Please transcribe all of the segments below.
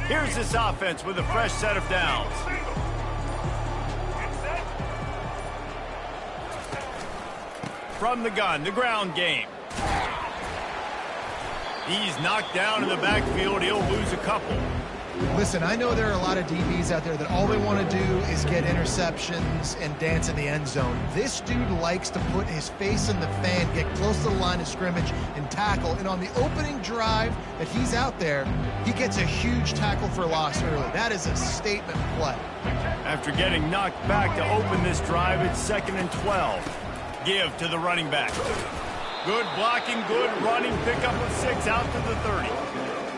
Here's this offense with a fresh set of downs. From the gun, the ground game. He's knocked down in the backfield. He'll lose a couple. Listen, I know there are a lot of DBs out there that all they want to do is get interceptions and dance in the end zone. This dude likes to put his face in the fan, get close to the line of scrimmage, and tackle. And on the opening drive that he's out there, he gets a huge tackle for loss early. That is a statement play. After getting knocked back to open this drive, it's 2nd and 12. Give to the running back. Good blocking, good running, pickup of 6 out to the 30.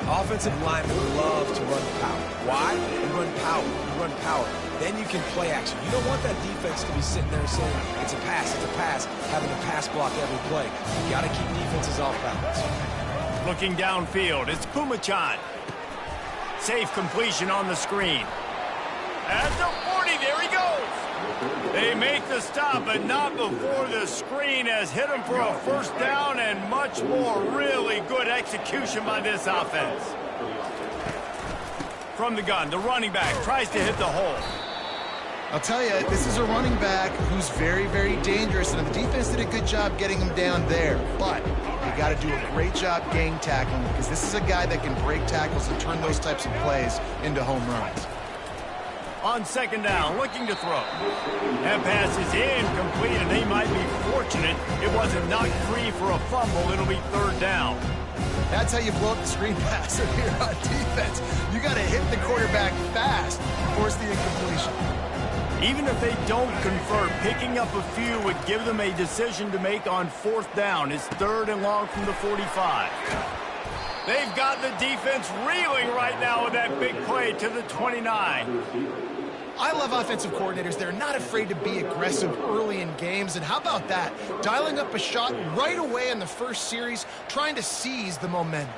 Offensive linemen love to run power. Why? You run power. You run power. Then you can play action. You don't want that defense to be sitting there saying, it's a pass, having to pass block every play. You got to keep defenses off balance. Looking downfield, it's Kumachan. Safe completion on the screen. At the 40, there he goes. They make the stop, but not before the screen has hit him for a first down and much more. Really good execution by this offense. From the gun, the running back tries to hit the hole. I'll tell you, this is a running back who's very, very dangerous, and the defense did a good job getting him down there. But you got to do a great job gang tackling, because this is a guy that can break tackles and turn those types of plays into home runs. On 2nd down, looking to throw. That pass is incomplete, and they might be fortunate it wasn't knocked free for a fumble. It'll be 3rd down. That's how you blow up the screen pass if you're on defense. You got to hit the quarterback fast, force the incompletion. Even if they don't convert, picking up a few would give them a decision to make on 4th down. It's 3rd and long from the 45. They've got the defense reeling right now with that big play to the 29. I love offensive coordinators. They're not afraid to be aggressive early in games. And how about that? Dialing up a shot right away in the first series, trying to seize the momentum.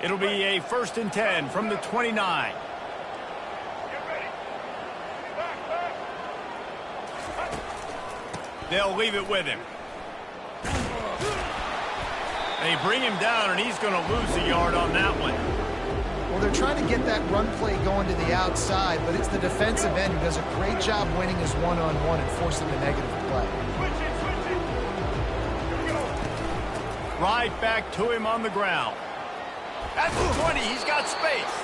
It'll be a 1st and 10 from the 29. They'll leave it with him. They bring him down, and he's going to lose a yard on that one. Well, they're trying to get that run play going to the outside, but it's the defensive end who does a great job winning his one-on-one and forcing the negative play. Right back to him on the ground. At the 20, he's got space.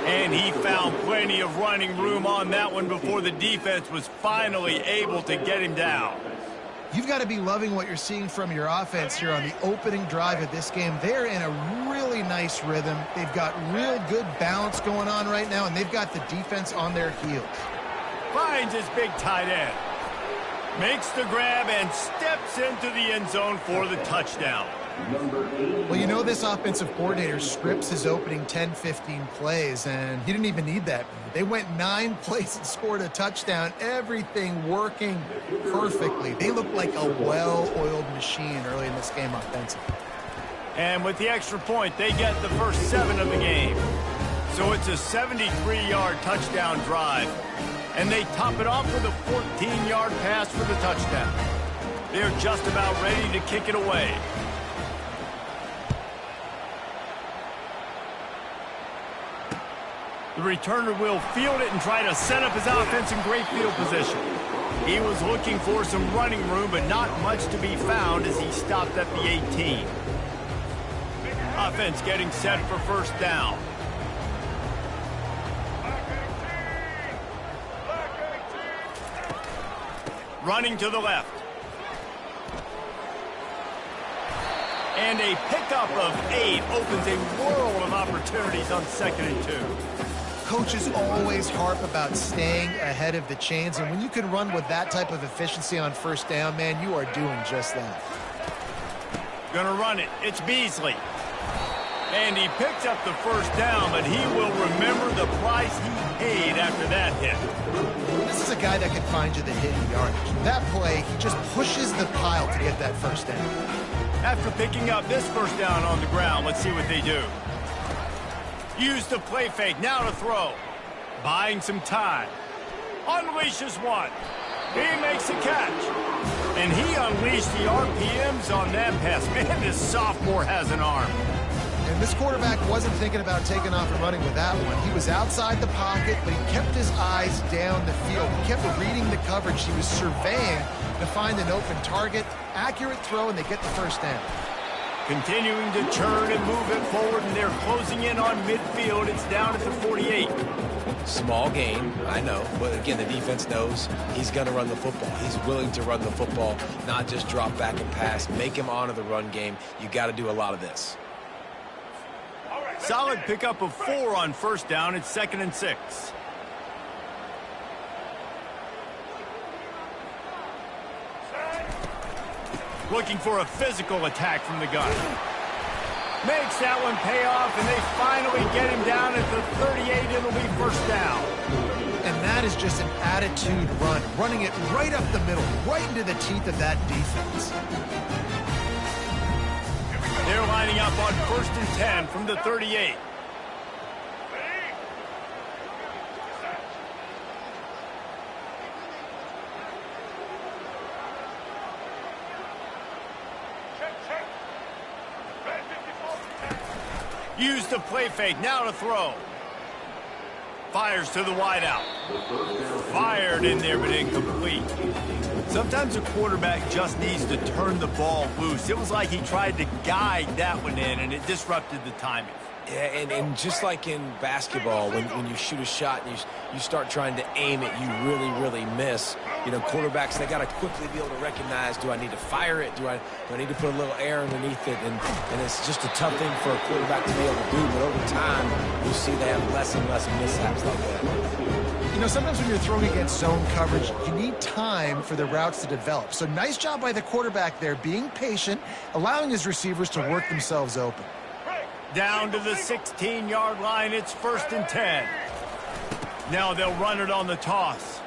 And he found plenty of running room on that one before the defense was finally able to get him down. You've got to be loving what you're seeing from your offense here on the opening drive of this game. They're in a really nice rhythm. They've got real good balance going on right now, and they've got the defense on their heels. Finds his big tight end. Makes the grab and steps into the end zone for the touchdown. Well, you know this offensive coordinator scripts his opening 10-15 plays, and he didn't even need that. They went 9 plays and scored a touchdown, everything working perfectly. They look like a well-oiled machine early in this game offensively. And with the extra point, they get the first 7 of the game. So it's a 73-yard touchdown drive. And they top it off with a 14-yard pass for the touchdown. They're just about ready to kick it away. The returner will field it and try to set up his offense in great field position. He was looking for some running room, but not much to be found as he stopped at the 18. Offense getting set for 1st down. Running to the left. And a pickup of 8 opens a world of opportunities on 2nd and 2. Coaches always harp about staying ahead of the chains, and when you can run with that type of efficiency on 1st down, man, you are doing just that. Gonna run it. It's Beasley. And he picks up the 1st down, but he will remember the price he paid after that hit. This is a guy that can find you the hidden yardage. That play, he just pushes the pile to get that 1st down. After picking up this 1st down on the ground, let's see what they do. Use the play fake, now to throw. Buying some time. Unleashes one. He makes a catch. And he unleashed the RPMs on that pass. Man, this sophomore has an arm. And this quarterback wasn't thinking about taking off and running with that one. He was outside the pocket, but he kept his eyes down the field. He kept reading the coverage. He was surveying to find an open target. Accurate throw, and they get the first down. Continuing to churn and move it forward, and they're closing in on midfield. It's down at the 48. Small gain, I know, but again, the defense knows he's going to run the football. He's willing to run the football, not just drop back and pass, make him honor the run game. You got to do a lot of this. Solid pickup of 4 on first down. It's 2nd and 6. Looking for a physical attack from the gun. Makes that one pay off, and they finally get him down at the 38. It'll be first down. And that is just an attitude run, running it right up the middle, right into the teeth of that defense. They're lining up on 1st and 10 from the 38. Use the play fake, now to throw. Fires to the wideout. Fired in there, but incomplete. Sometimes a quarterback just needs to turn the ball loose. It was like he tried to guide that one in, and it disrupted the timing. Yeah, and just like in basketball, when you shoot a shot and you start trying to aim it, you really miss. You know, quarterbacks, they got to quickly be able to recognize, do I need to fire it? Do I need to put a little air underneath it? And it's just a tough thing for a quarterback to be able to do. But over time, you see they have less and less mishaps like that. You know, sometimes when you're throwing against zone coverage, you need time for the routes to develop. So nice job by the quarterback there, being patient, allowing his receivers to work themselves open. Down to the 16-yard line, it's 1st and 10. Now they'll run it on the toss.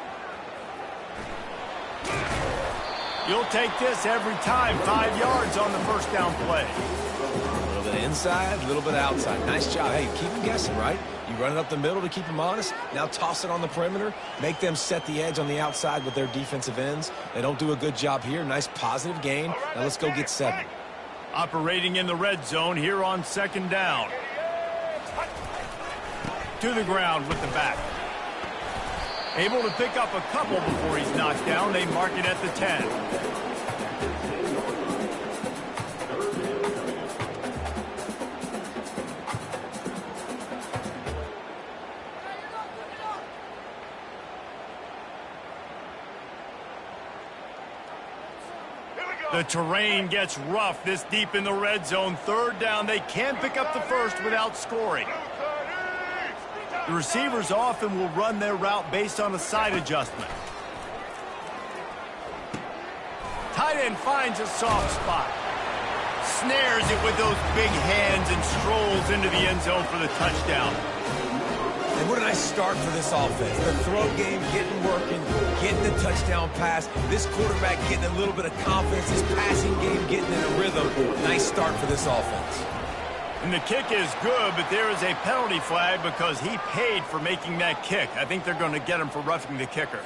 You'll take this every time. 5 yards on the first down play. A little bit inside, a little bit outside. Nice job. Hey, keep them guessing, right? You run it up the middle to keep them honest. Now toss it on the perimeter. Make them set the edge on the outside with their defensive ends. They don't do a good job here. Nice positive gain. Now let's go get 7. Operating in the red zone here on 2nd down. To the ground with the back. Able to pick up a couple before he's knocked down. They mark it at the 10. The terrain gets rough this deep in the red zone. 3rd down. They can pick up the first without scoring. The receivers often will run their route based on a side adjustment. Tight end finds a soft spot. Snares it with those big hands and strolls into the end zone for the touchdown. And what a nice start for this offense. The throw game getting working, getting the touchdown pass. This quarterback getting a little bit of confidence. His passing game getting in a rhythm. Nice start for this offense. And the kick is good, but there is a penalty flag because he paid for making that kick. I think they're going to get him for roughing the kicker.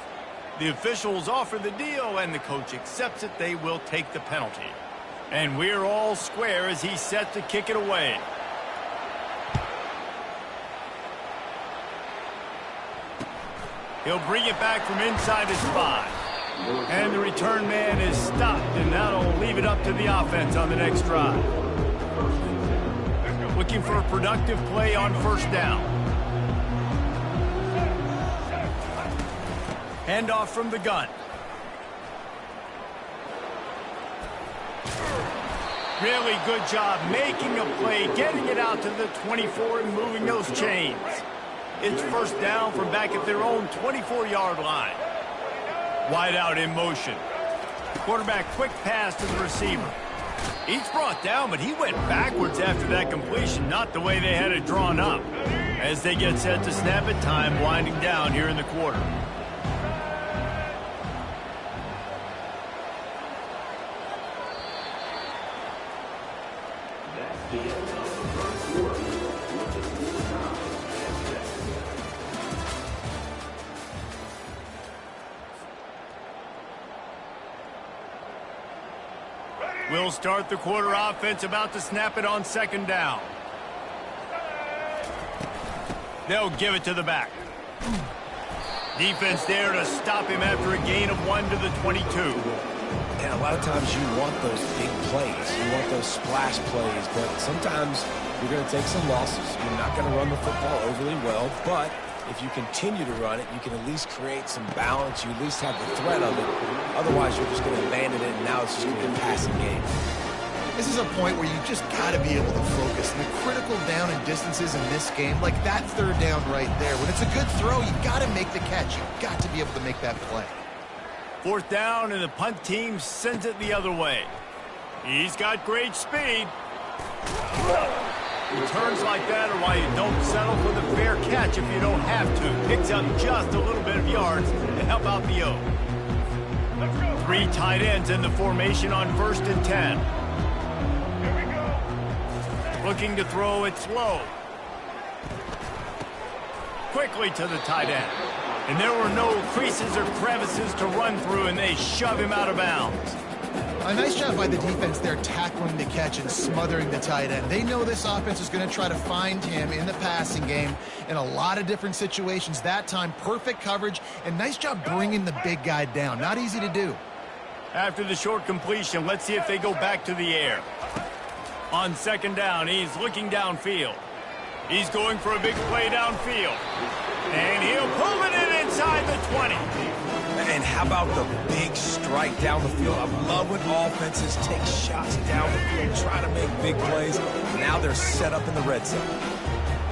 The officials offer the deal, and the coach accepts it. They will take the penalty. And we're all square as he's set to kick it away. He'll bring it back from inside his 5. And the return man is stopped, and that'll leave it up to the offense on the next drive. Looking for a productive play on 1st down. Handoff from the gun. Really good job making a play, getting it out to the 24 and moving those chains. It's 1st down from back at their own 24-yard line. Wide out in motion. Quarterback quick pass to the receiver. He's brought down, but he went backwards after that completion, not the way they had it drawn up. As they get set to snap it, time winding down here in the quarter. We'll start the quarter offense, about to snap it on second down. They'll give it to the back. Defense there to stop him after a gain of 1 to the 22. And a lot of times you want those big plays. You want those splash plays, but sometimes you're going to take some losses. You're not going to run the football overly well, but if you continue to run it, you can at least create some balance. You at least have the threat of it. Otherwise, you're just going to abandon it, and now it's just going to be a passing game. This is a point where you just got to be able to focus. The critical down and distances in this game, like that third down right there. When it's a good throw, you got to make the catch. You got to be able to make that play. Fourth down, and the punt team sends it the other way. He's got great speed. Returns like that are why you don't settle for the fair catch if you don't have to. Picks up just a little bit of yards to help out the O. 3 tight ends in the formation on 1st and 10. Looking to throw it slow. Quickly to the tight end. And there were no creases or crevices to run through, and they shove him out of bounds. A nice job by the defense there tackling the catch and smothering the tight end. They know this offense is going to try to find him in the passing game in a lot of different situations. That time, perfect coverage, and nice job bringing the big guy down. Not easy to do. After the short completion, let's see if they go back to the air. On second down, he's looking downfield. He's going for a big play downfield. And he'll pull it in inside the 20. And how about the big strike down the field? I love when offenses take shots down the field, try to make big plays. Now they're set up in the red zone.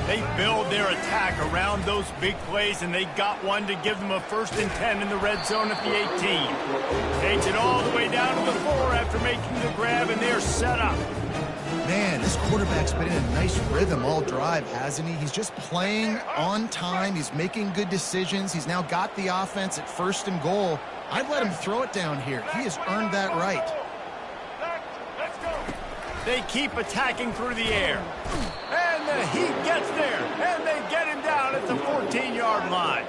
They build their attack around those big plays, and they got one to give them a 1st and 10 in the red zone at the 18. Takes it all the way down to the 4 after making the grab, and they're set up. Man, this quarterback's been in a nice rhythm all drive, hasn't he? He's just playing on time. He's making good decisions. He's now got the offense at 1st and goal. I'd let him throw it down here. He has earned that right. They keep attacking through the air. And the Heat gets there. And they get him down at the 14-yard line.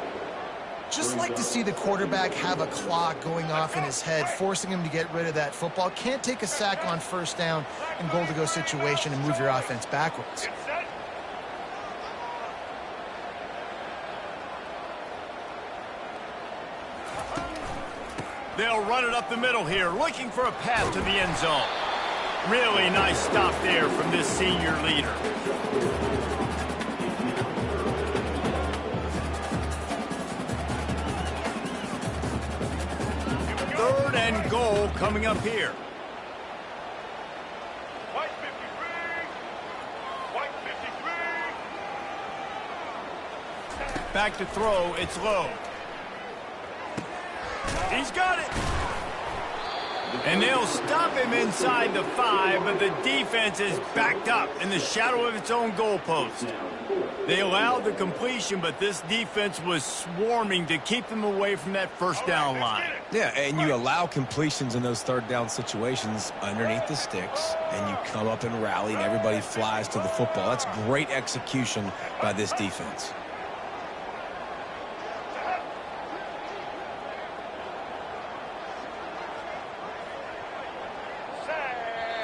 Just like to see the quarterback have a clock going off in his head, forcing him to get rid of that football. Can't take a sack on 1st down and goal-to-go situation and move your offense backwards. They'll run it up the middle here, looking for a path to the end zone. Really nice stop there from this senior leader. Third and goal coming up here. White 53. White 53. Back to throw, it's low. He's got it. And they'll stop him inside the 5, but the defense is backed up in the shadow of its own goalpost. They allowed the completion, but this defense was swarming to keep them away from that 1st down line. Yeah, and you allow completions in those 3rd down situations underneath the sticks, and you come up and rally, and everybody flies to the football. That's great execution by this defense.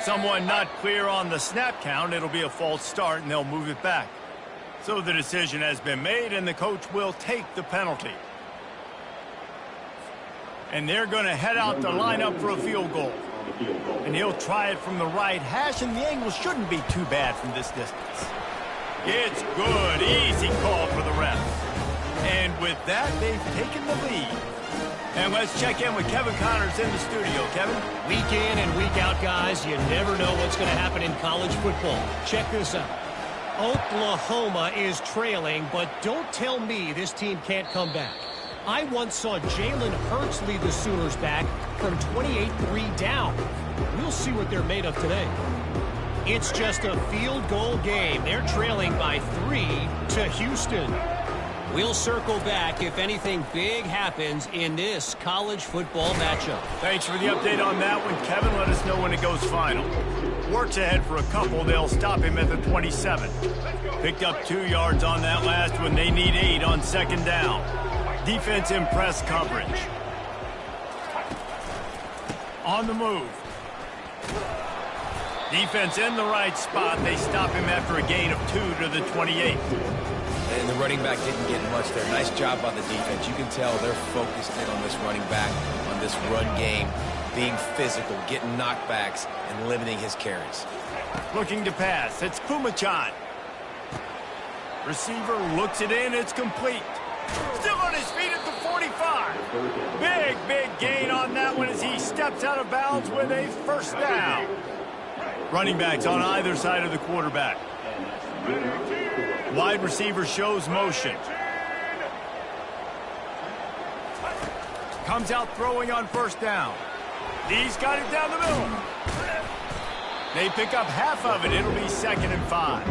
Someone not clear on the snap count. It'll be a false start, and they'll move it back. So the decision has been made, and the coach will take the penalty. And they're going to head out to line up for a field goal. And he'll try it from the right hash, and the angle shouldn't be too bad from this distance. It's good. Easy call for the ref. And with that, they've taken the lead. And let's check in with Kevin Connors in the studio. Kevin? Week in and week out, guys, you never know what's going to happen in college football. Check this out. Oklahoma is trailing, but don't tell me this team can't come back. I once saw Jalen Hurts lead the Sooners back from 28-3 down. We'll see what they're made of today. It's just a field goal game. They're trailing by 3 to Houston. We'll circle back if anything big happens in this college football matchup. Thanks for the update on that one, Kevin. Let us know when it goes final. Works ahead for a couple. They'll stop him at the 27. Picked up 2 yards on that last one. They need 8 on 2nd down. Defense in press coverage. On the move. Defense in the right spot. They stop him after a gain of 2 to the 28. And the running back didn't get much there. Nice job by the defense. You can tell they're focused in on this running back, on this run game, being physical, getting knockbacks, and limiting his carries. Looking to pass. It's Kumachan. Receiver looks it in. It's complete. Still on his feet at the 45. Big gain on that one as he steps out of bounds with a first down. Running backs on either side of the quarterback. Wide receiver shows motion. Comes out throwing on first down. He's got it down the middle. They pick up half of it. It'll be 2nd and 5.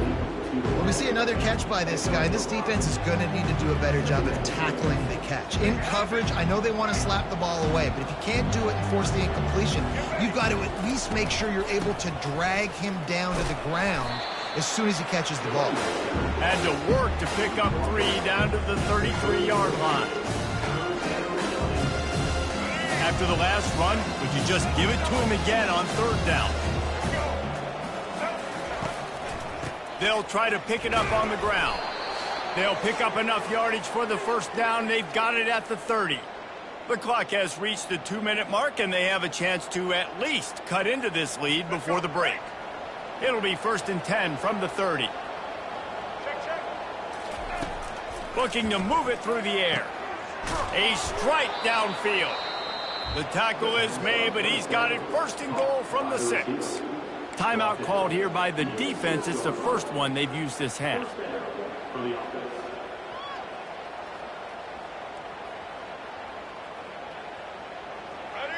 When we see another catch by this guy, this defense is going to need to do a better job of tackling the catch. In coverage, I know they want to slap the ball away, but if you can't do it and force the incompletion, you've got to at least make sure you're able to drag him down to the ground as soon as he catches the ball. Had to work to pick up 3 down to the 33-yard line. After the last run, would you just give it to him again on 3rd down? They'll try to pick it up on the ground. They'll pick up enough yardage for the first down. They've got it at the 30. The clock has reached the 2-minute mark, and they have a chance to at least cut into this lead before the break. It'll be 1st and 10 from the 30. Looking to move it through the air. A strike downfield. The tackle is made, but he's got it 1st and goal from the 6. Timeout called here by the defense. It's the first one they've used this half.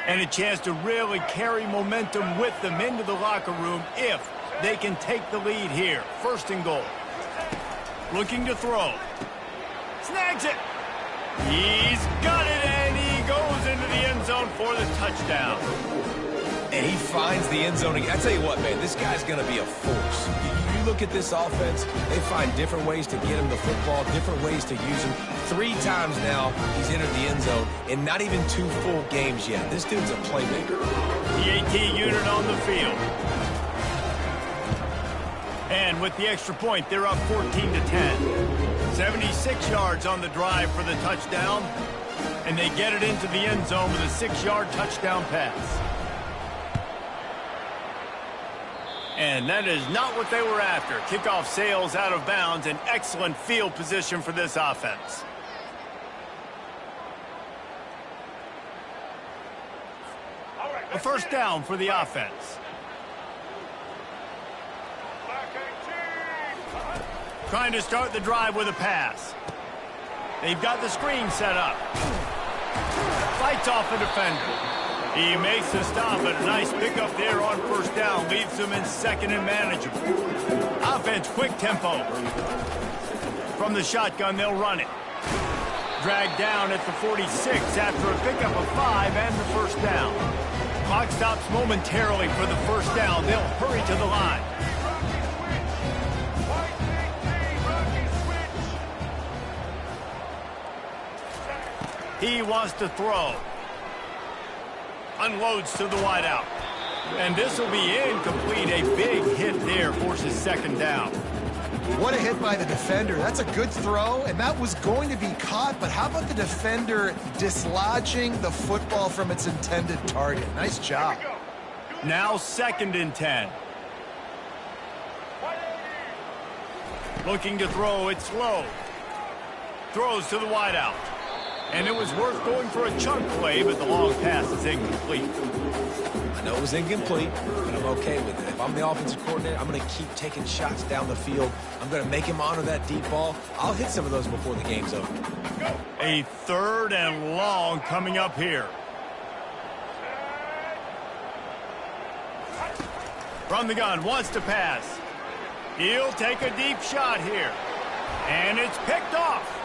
And a chance to really carry momentum with them into the locker room if they can take the lead here. 1st and goal. Looking to throw. Snags it. He's got it, and he goes into the end zone for the touchdown. And he finds the end zone again. I tell you what, man, this guy's going to be a force. You look at this offense, they find different ways to get him the football, different ways to use him. 3 times now he's entered the end zone, and not even 2 full games yet. This dude's a playmaker. The AT unit on the field. And with the extra point, they're up 14 to 10. 76 yards on the drive for the touchdown, and they get it into the end zone with a 6-yard touchdown pass. And that is not what they were after. Kickoff sails out of bounds. An excellent field position for this offense. A first down for the offense. Trying to start the drive with a pass. They've got the screen set up. Fights off a defender. He makes the stop, but a nice pickup there on first down. Leaves them in 2nd and manageable. Offense, quick tempo. From the shotgun, they'll run it. Dragged down at the 46 after a pickup of 5 and the first down. Clock stops momentarily for the first down. They'll hurry to the line. He wants to throw. Unloads to the wideout. And this will be incomplete. A big hit there forces 2nd down. What a hit by the defender. That's a good throw, and that was going to be caught, but how about the defender dislodging the football from its intended target? Nice job. Now 2nd and 10. Looking to throw. It's low. Throws to the wideout. And it was worth going for a chunk play, but the long pass is incomplete. I know it was incomplete, but I'm okay with it. If I'm the offensive coordinator, I'm going to keep taking shots down the field. I'm going to make him honor that deep ball. I'll hit some of those before the game's over. A 3rd and long coming up here. From the gun, wants to pass. He'll take a deep shot here. And it's picked off.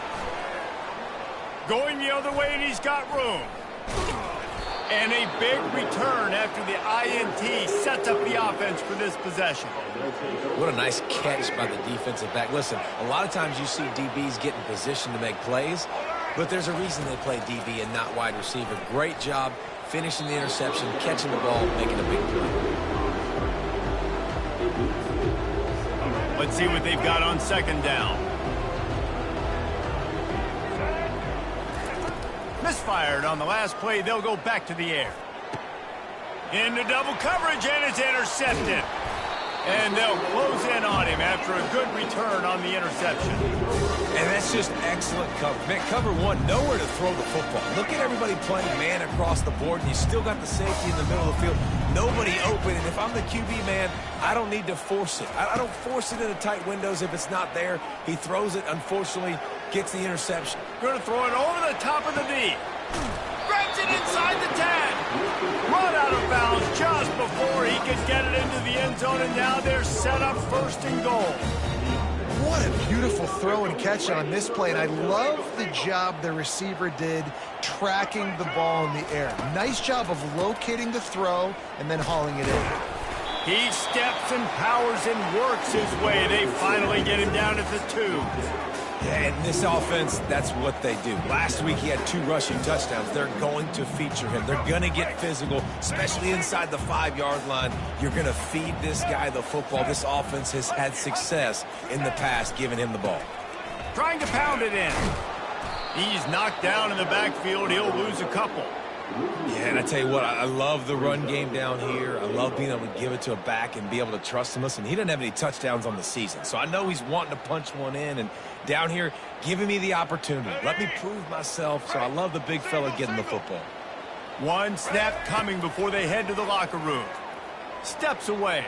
Going the other way, and he's got room. And a big return after the INT sets up the offense for this possession. What a nice catch by the defensive back. Listen, a lot of times you see DBs get in position to make plays, but there's a reason they play DB and not wide receiver. Great job finishing the interception, catching the ball, making a big play. Let's see what they've got on second down. Misfired on the last play. They'll go back to the air. Into double coverage, and it's intercepted. And they'll close in on him after a good return on the interception. And that's just excellent cover. Man, cover one, nowhere to throw the football. Look at everybody playing man across the board, and you still got the safety in the middle of the field. Nobody open, and if I'm the QB, man, I don't need to force it. I don't force it into tight windows if it's not there. He throws it, unfortunately, gets the interception. Going to throw it over the top of the D. Grabs it inside the 10. Run out of bounds just before he could get it into the end zone, and now they're set up first and goal. What a beautiful throw and catch on this play, and I love the job the receiver did tracking the ball in the air. Nice job of locating the throw and then hauling it in. He steps and powers and works his way. They finally get him down at the 2. Yeah, and this offense, that's what they do. Last week he had 2 rushing touchdowns. They're going to feature him. They're going to get physical, especially inside the 5-yard line. You're going to feed this guy the football. This offense has had success in the past giving him the ball. Trying to pound it in. He's knocked down in the backfield. He'll lose a couple. Yeah, and I tell you what, I love the run game down here. I love being able to give it to a back and be able to trust him. Listen, he doesn't have any touchdowns on the season, so I know he's wanting to punch one in. And down here, giving me the opportunity. Let me prove myself, so I love the big fella getting the football. One snap coming before they head to the locker room. Steps away.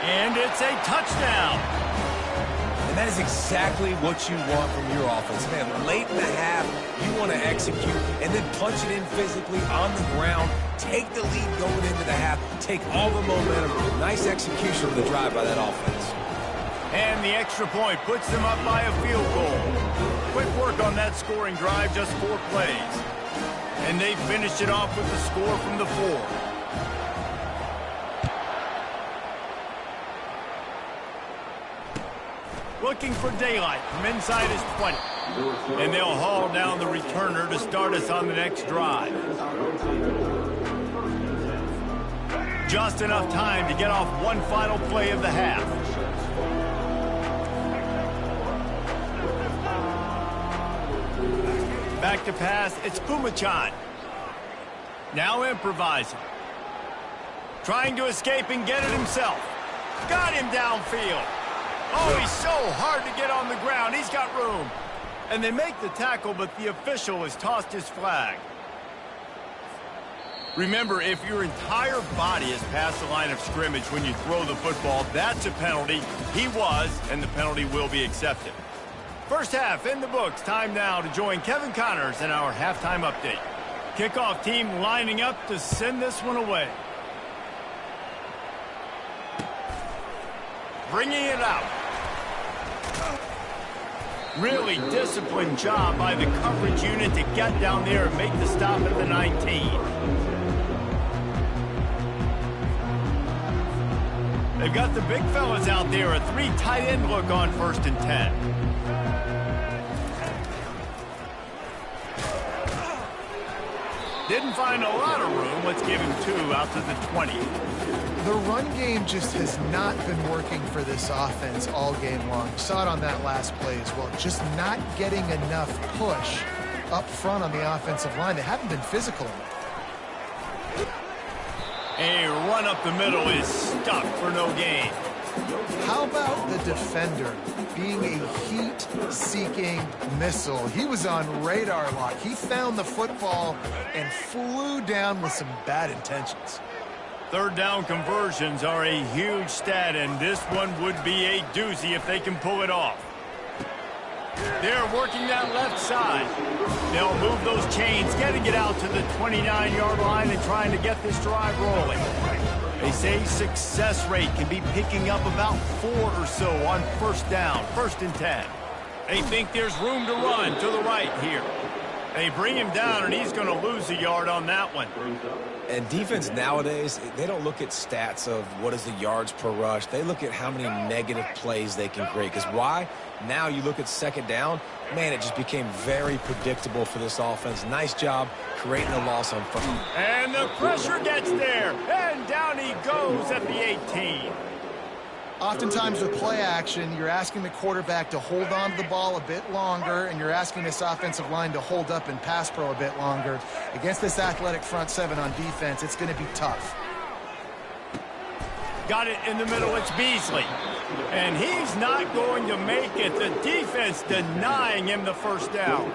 And it's a touchdown. And that is exactly what you want from your offense. Man, late in the half, you want to execute and then punch it in physically on the ground. Take the lead going into the half. Take all the momentum. Nice execution of the drive by that offense. And the extra point puts them up by a field goal. Quick work on that scoring drive, just 4 plays. And they finished it off with the score from the 4. Looking for daylight from inside his 20. And they'll haul down the returner to start us on the next drive. Just enough time to get off one final play of the half. Back to pass, it's Pumachan. Now improvising. Trying to escape and get it himself. Got him downfield. Oh, he's so hard to get on the ground. He's got room. And they make the tackle, but the official has tossed his flag. Remember, if your entire body is past the line of scrimmage when you throw the football, that's a penalty. He was, and the penalty will be accepted. First half in the books. Time now to join Kevin Connors in our halftime update. Kickoff team lining up to send this one away. Bringing it out. Really disciplined job by the coverage unit to get down there and make the stop at the 19. They've got the big fellas out there. A 3 tight end look on 1st and 10. Didn't find a lot of room. Let's give him 2 out to the 20. The run game just has not been working for this offense all game long. You saw it on that last play as well. Just not getting enough push up front on the offensive line. They haven't been physical enough. A run up the middle is stuck for no gain. How about the defender being a heat-seeking missile? He was on radar lock. He found the football and flew down with some bad intentions. 3rd down conversions are a huge stat, and this one would be a doozy if they can pull it off. They're working that left side. They'll move those chains, getting it out to the 29-yard line and trying to get this drive rolling. They say success rate can be picking up about 4 or so on 1st down, 1st and 10. They think there's room to run to the right here. They bring him down, and he's going to lose a yard on that one. And defense nowadays, they don't look at stats of what is the yards per rush. They look at how many negative plays they can create. Because why? Now you look at 2nd down, man, it just became very predictable for this offense. Nice job creating a loss on 1st. And the pressure gets there, and down he goes at the 18. Oftentimes with play action, you're asking the quarterback to hold on to the ball a bit longer, and you're asking this offensive line to hold up in pass pro a bit longer. Against this athletic front seven on defense, it's going to be tough. Got it in the middle, it's Beasley. And he's not going to make it. The defense denying him the first down.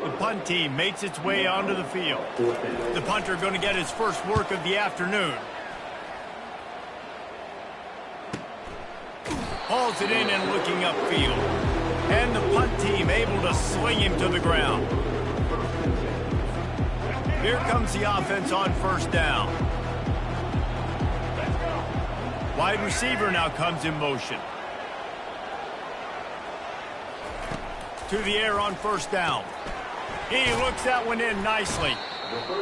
The punt team makes its way onto the field. The punter going to get his first work of the afternoon. Hauls it in and looking upfield. And the punt team able to sling him to the ground. Here comes the offense on first down. Wide receiver now comes in motion. To the air on first down. He looks that one in nicely.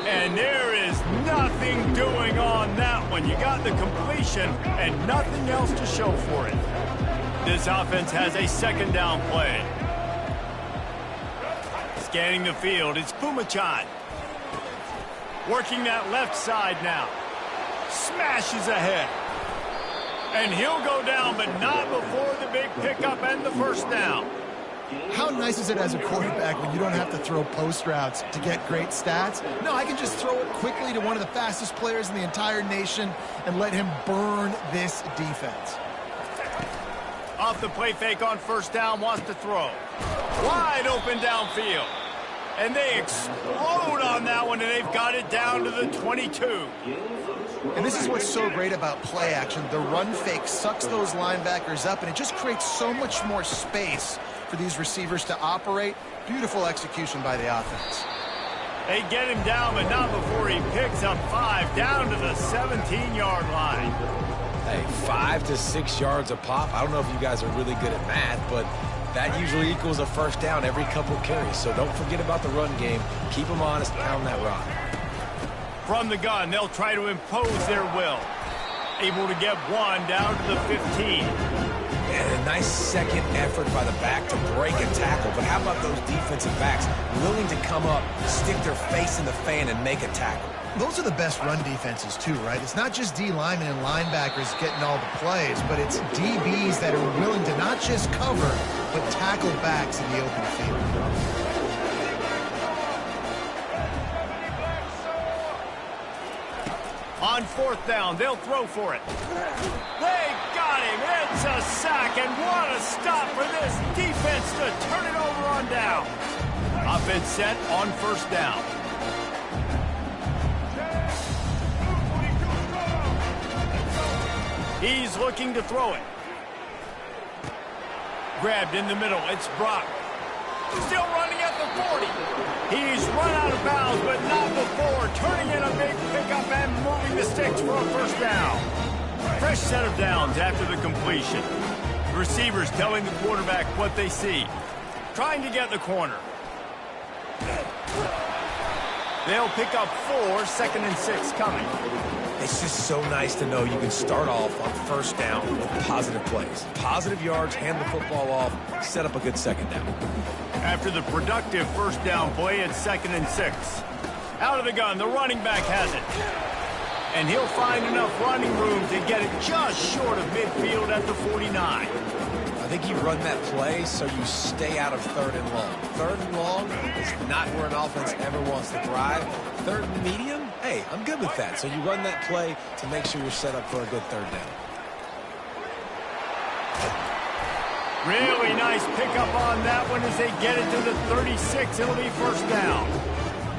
And there is nothing doing on that one. You got the completion and nothing else to show for it. This offense has a second down play. Scanning the field, it's Kumachan. Working that left side now. Smashes ahead. And he'll go down, but not before the big pickup and the first down. How nice is it as a quarterback when you don't have to throw post routes to get great stats? No, I can just throw it quickly to one of the fastest players in the entire nation and let him burn this defense. Off the play fake on first down, wants to throw. Wide open downfield. And they explode on that one, and they've got it down to the 22. And this is what's so great about play action. The run fake sucks those linebackers up, and it just creates so much more space for these receivers to operate. Beautiful execution by the offense. They get him down, but not before he picks up 5 down to the 17-yard line. Hey, 5 to 6 yards a pop. I don't know if you guys are really good at math, but that usually equals a first down every couple carries. So don't forget about the run game. Keep them honest, pound that rock. From the gun, they'll try to impose their will. Able to get 1 down to the 15. And a nice second effort by the back to break a tackle. But how about those defensive backs willing to come up, stick their face in the fan, and make a tackle? Those are the best run defenses, too, right? It's not just D linemen and linebackers getting all the plays, but it's DBs that are willing to not just cover, but tackle backs in the open field. On fourth down, they'll throw for it. They got him. It's a sack, and what a stop for this defense to turn it over on down. Offense set on first down. He's looking to throw it. Grabbed in the middle. It's Brock. Still running at the 40. He's run out of bounds, but not before. Turning in a big pickup and moving the sticks for a first down. Fresh set of downs after the completion. The receivers telling the quarterback what they see. Trying to get the corner. They'll pick up 4, 2nd and 6 coming. It's just so nice to know you can start off on first down with positive plays. Positive yards, hand the football off, set up a good second down. After the productive first down play, it's 2nd and 6. Out of the gun, the running back has it. And he'll find enough running room to get it just short of midfield at the 49. I think you run that play so you stay out of 3rd and long. 3rd and long is not where an offense ever wants to thrive. 3rd and medium, hey, I'm good with that. So you run that play to make sure you're set up for a good 3rd down. Really nice pickup on that one as they get it to the 36. It'll be first down.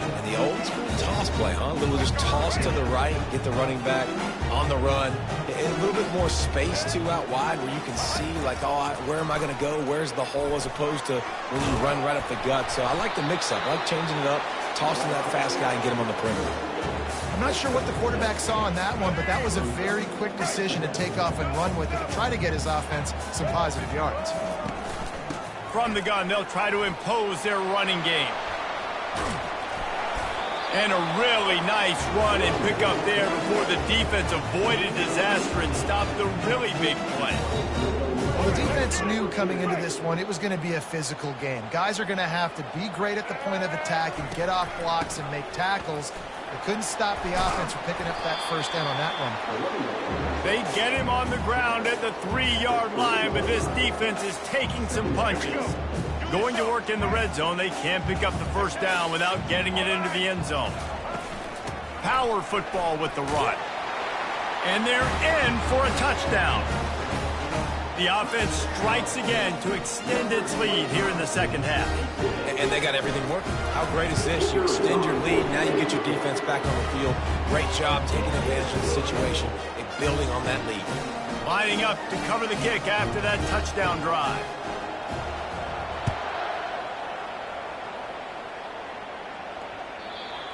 And the old school toss play, huh? A little just toss to the right, get the running back on the run. And a little bit more space, too, out wide where you can see, like, oh, where am I going to go? Where's the hole as opposed to when you run right up the gut. So I like the mix-up. I like changing it up, tossing that fast guy and get him on the perimeter. I'm not sure what the quarterback saw on that one, but that was a very quick decision to take off and run with it to try to get his offense some positive yards. From the gun, they'll try to impose their running game. And a really nice run and pick up there before the defense avoided disaster and stopped the really big play. Well, the defense knew coming into this one it was going to be a physical game. Guys are going to have to be great at the point of attack and get off blocks and make tackles. They couldn't stop the offense from picking up that first down on that one. They get him on the ground at the 3-yard line, but this defense is taking some punches. Going to work in the red zone, they can't pick up the first down without getting it into the end zone. Power football with the run. And they're in for a touchdown. The offense strikes again to extend its lead here in the second half. And they got everything working. How great is this? You extend your lead, now you get your defense back on the field. Great job taking advantage of the situation and building on that lead. Lining up to cover the kick after that touchdown drive.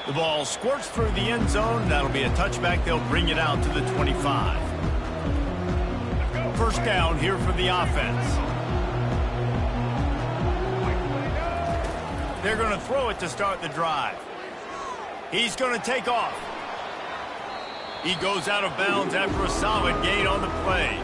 The ball squirts through the end zone. That'll be a touchback. They'll bring it out to the 25. First down here for the offense. They're going to throw it to start the drive. He's going to take off. He goes out of bounds after a solid gain on the play.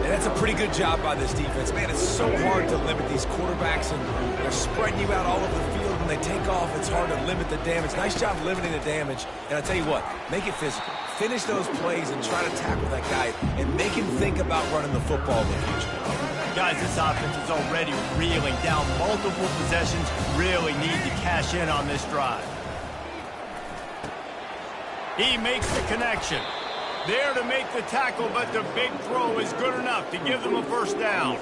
And that's a pretty good job by this defense. Man, it's so hard to limit these quarterbacks, and they're spreading you out all over the field. When they take off, it's hard to limit the damage. Nice job limiting the damage. And I tell you what, make it physical. Finish those plays and try to tackle that guy and make him think about running the football in the future. Guys, this offense is already reeling down multiple possessions. Really need to cash in on this drive. He makes the connection. There to make the tackle, but the big throw is good enough to give them a first down.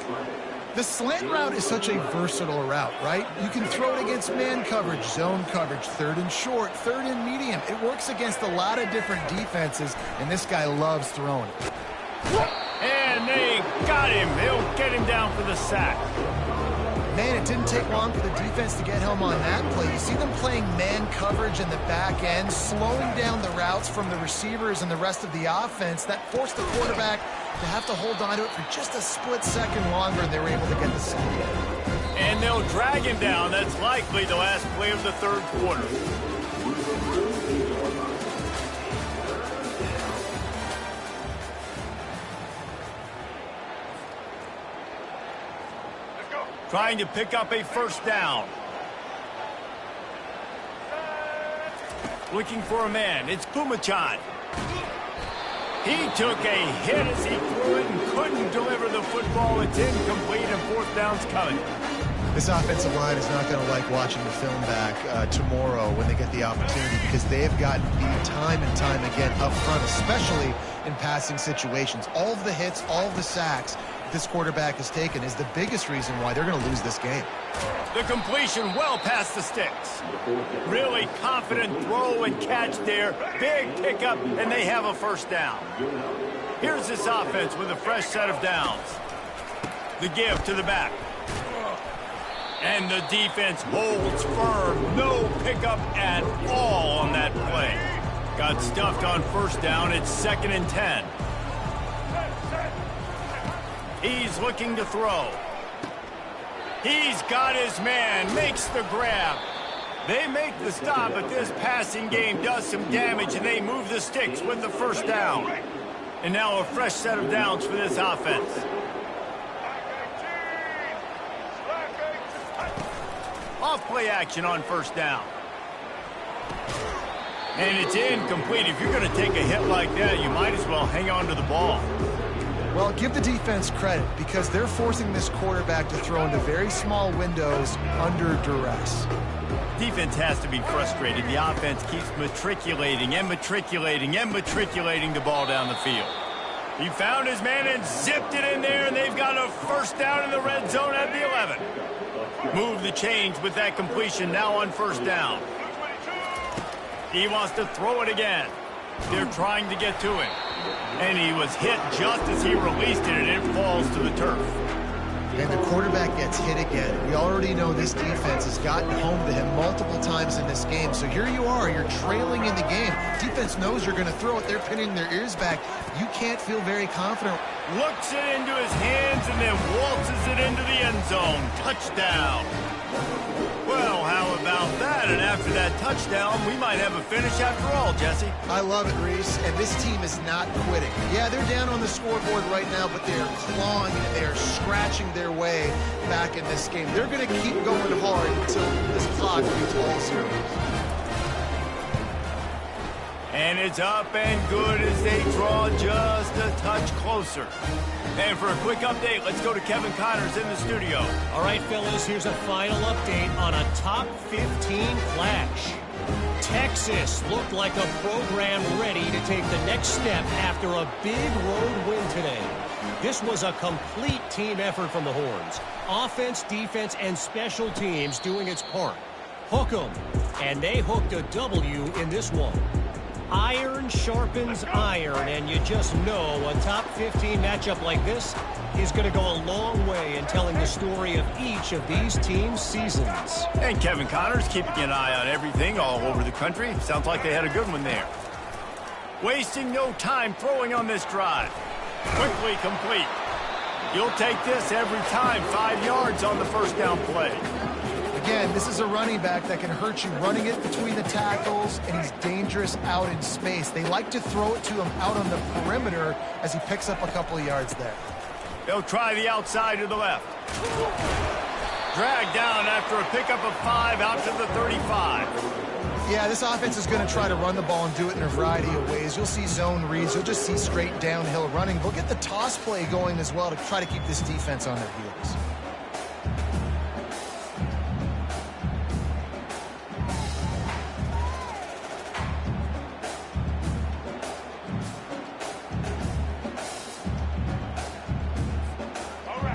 The slant route is such a versatile route, right? You can throw it against man coverage, zone coverage, third and short, third and medium. It works against a lot of different defenses, and this guy loves throwing it. And they got him. They'll get him down for the sack. Man, it didn't take long for the defense to get home on that play. You see them playing man coverage in the back end, slowing down the routes from the receivers and the rest of the offense. That forced the quarterback to have to hold on to it for just a split second longer, and they were able to get the sack. And they'll drag him down. That's likely the last play of the third quarter. Trying to pick up a first down. Looking for a man. It's Pumachan. He took a hit as he threw it and couldn't deliver the football. It's incomplete and fourth down's coming. This offensive line is not going to like watching the film back tomorrow when they get the opportunity, because they have gotten beat time and time again up front, especially in passing situations. All of the hits, all of the sacks this quarterback has taken is the biggest reason why they're going to lose this game. The completion well past the sticks. Really confident throw and catch there. Big pickup, and they have a first down. Here's this offense with a fresh set of downs. The give to the back. And the defense holds firm. No pickup at all on that play. Got stuffed on first down. It's 2nd and 10. He's looking to throw. He's got his man. Makes the grab. They make the stop, but this passing game does some damage, and they move the sticks with the first down. And now a fresh set of downs for this offense. Off play action on first down. And it's incomplete. If you're going to take a hit like that, you might as well hang on to the ball. Well, give the defense credit, because they're forcing this quarterback to throw into very small windows under duress. Defense has to be frustrated. The offense keeps matriculating and matriculating and matriculating the ball down the field. He found his man and zipped it in there, and they've got a first down in the red zone at the 11. Move the chains with that completion now on first down. He wants to throw it again. They're trying to get to him. And he was hit just as he released it, and it falls to the turf. And the quarterback gets hit again. We already know this defense has gotten home to him multiple times in this game. So here you are, you're trailing in the game. Defense knows you're going to throw it. They're pinning their ears back. You can't feel very confident. Looks it into his hands and then waltzes it into the end zone. Touchdown. Well, how about that? And after that touchdown, we might have a finish after all, Jesse. I love it, Reese, and this team is not quitting. Yeah, they're down on the scoreboard right now, but they are clawing and they are scratching their way back in this game. They're going to keep going hard until this clock reads all zeros. And it's up and good as they draw just a touch closer. And for a quick update, let's go to Kevin Connors in the studio. All right, fellas, here's a final update on a top 15 clash. Texas looked like a program ready to take the next step after a big road win today. This was a complete team effort from the Horns. Offense, defense, and special teams doing its part. Hook 'em, and they hooked a W in this one. Iron sharpens iron, and you just know a top 15 matchup like this is going to go a long way in telling the story of each of these teams' seasons. And Kevin Connors keeping an eye on everything all over the country. Sounds like they had a good one there. Wasting no time throwing on this drive. Quickly complete. You'll take this every time. 5 yards on the first down play. Again, this is a running back that can hurt you running it between the tackles, and he's dangerous out in space. They like to throw it to him out on the perimeter as he picks up a couple of yards there. They'll try the outside to the left. Dragged down after a pickup of 5 out to the 35. Yeah, this offense is going to try to run the ball and do it in a variety of ways. You'll see zone reads. You'll just see straight downhill running. They'll get the toss play going as well to try to keep this defense on their heels.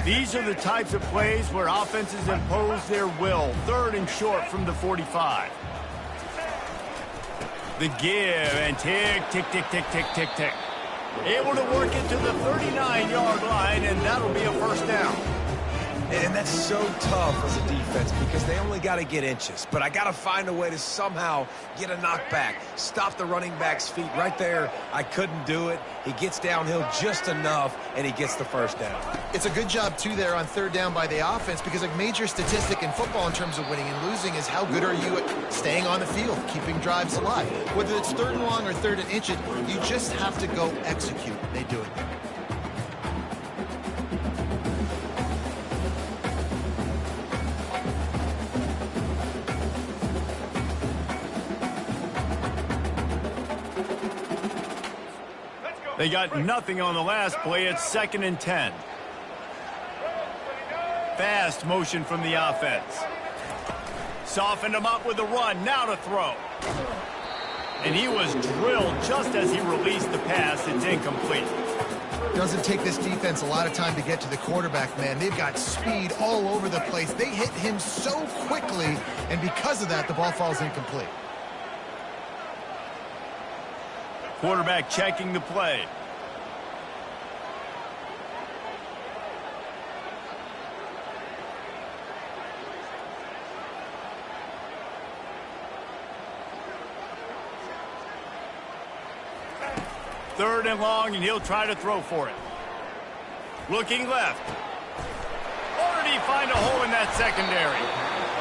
These are the types of plays where offenses impose their will. 3rd and short from the 45. The give and tick, tick, tick, tick, tick, tick, tick. Able to work it to the 39-yard line, and that'll be a first down. And that's so tough as a defense because they only got to get inches. But I got to find a way to somehow get a knockback, stop the running back's feet right there. I couldn't do it. He gets downhill just enough, and he gets the first down. It's a good job, too, there on 3rd down by the offense because a major statistic in football in terms of winning and losing is how good are you at staying on the field, keeping drives alive. Whether it's 3rd and long or 3rd and inches, you just have to go execute. They do it. They got nothing on the last play. It's 2nd and 10. Fast motion from the offense. Softened him up with the run. Now to throw. And he was drilled just as he released the pass. It's incomplete. Doesn't take this defense a lot of time to get to the quarterback, man. They've got speed all over the place. They hit him so quickly, and because of that, the ball falls incomplete. Quarterback checking the play. Third and long, and he'll try to throw for it. Looking left. Or did he find a hole in that secondary?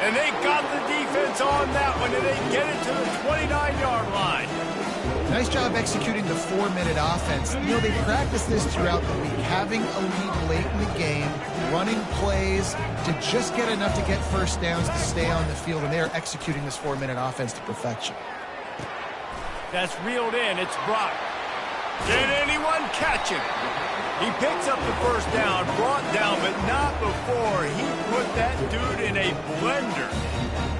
And they got the defense on that one, and they get it to the 29-yard line. Nice job executing the 4-minute offense. You know, they practice this throughout the week, having a lead late in the game, running plays to just get enough to get first downs to stay on the field, and they are executing this 4-minute offense to perfection. That's reeled in. It's Brock. Can anyone catch him? He picks up the first down, brought down, but not before he put that dude in a blender.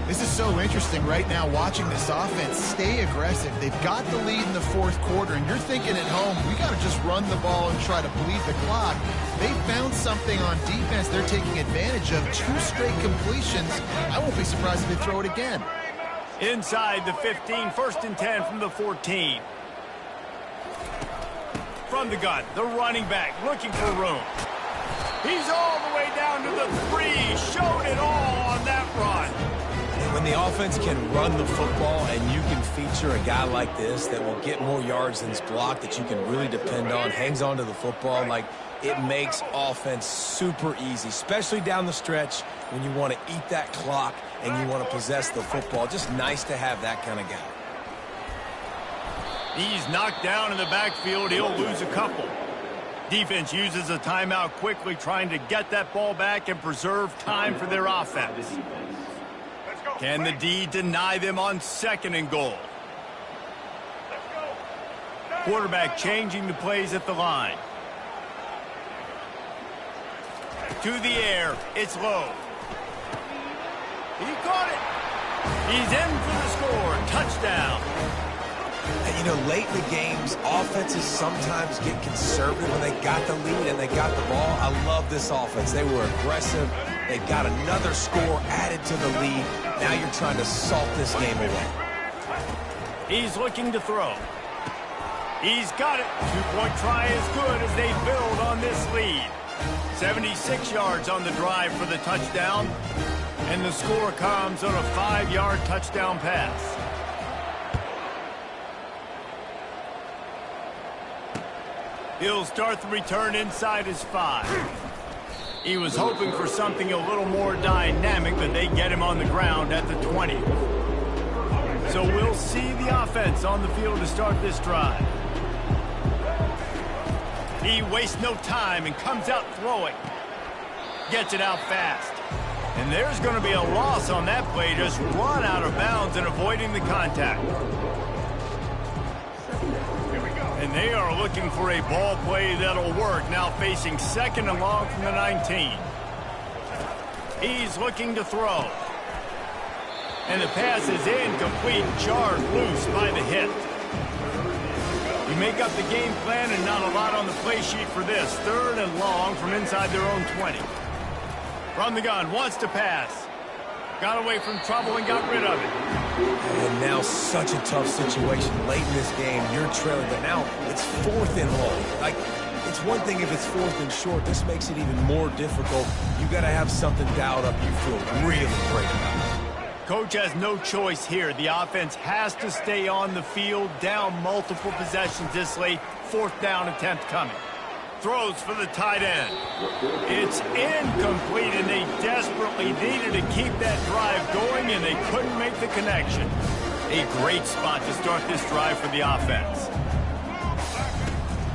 This is so interesting right now watching this offense stay aggressive. They've got the lead in the 4th quarter, and you're thinking at home, we got to just run the ball and try to bleed the clock. They found something on defense they're taking advantage of. 2 straight completions. I won't be surprised if they throw it again. Inside the 15, 1st and 10 from the 14. From the gun, the running back looking for room. He's all the way down to the 3. Showed it all on that run. When the offense can run the football and you can feature a guy like this that will get more yards than his block, that you can really depend on, hangs on to the football, like it makes offense super easy, especially down the stretch when you want to eat that clock and you want to possess the football. Just nice to have that kind of guy. He's knocked down in the backfield. He'll lose a couple. Defense uses a timeout quickly, trying to get that ball back and preserve time for their offense. Can the D deny them on 2nd and goal? Quarterback changing the plays at the line. To the air, it's low. He caught it. He's in for the score. Touchdown. And you know, late in the games, offenses sometimes get conservative when they got the lead and they got the ball. I love this offense. They were aggressive. They got another score added to the lead. Now you're trying to salt this game away. He's looking to throw. He's got it. Two-point try is good as they build on this lead. 76 yards on the drive for the touchdown. And the score comes on a 5-yard touchdown pass. He'll start the return inside his 5. He was hoping for something a little more dynamic, but they get him on the ground at the 20. So we'll see the offense on the field to start this drive. He wastes no time and comes out throwing. Gets it out fast. And there's going to be a loss on that play, just run out of bounds and avoiding the contact. And they are looking for a ball play that'll work, now facing 2nd and long from the 19. He's looking to throw. And the pass is incomplete, jarred loose by the hit. You make up the game plan and not a lot on the play sheet for this. 3rd and long from inside their own 20. From the gun, wants to pass. Got away from trouble and got rid of it. And now such a tough situation. Late in this game, you're trailing, but now it's 4th and long. Like, it's one thing if it's 4th and short. This makes it even more difficult. You got to have something dialed up you feel really great about. Coach has no choice here. The offense has to stay on the field, down multiple possessions this late. 4th down attempt coming. Throws for the tight end. It's incomplete, and they desperately needed to keep that drive going, and they couldn't make the connection. A great spot to start this drive for the offense.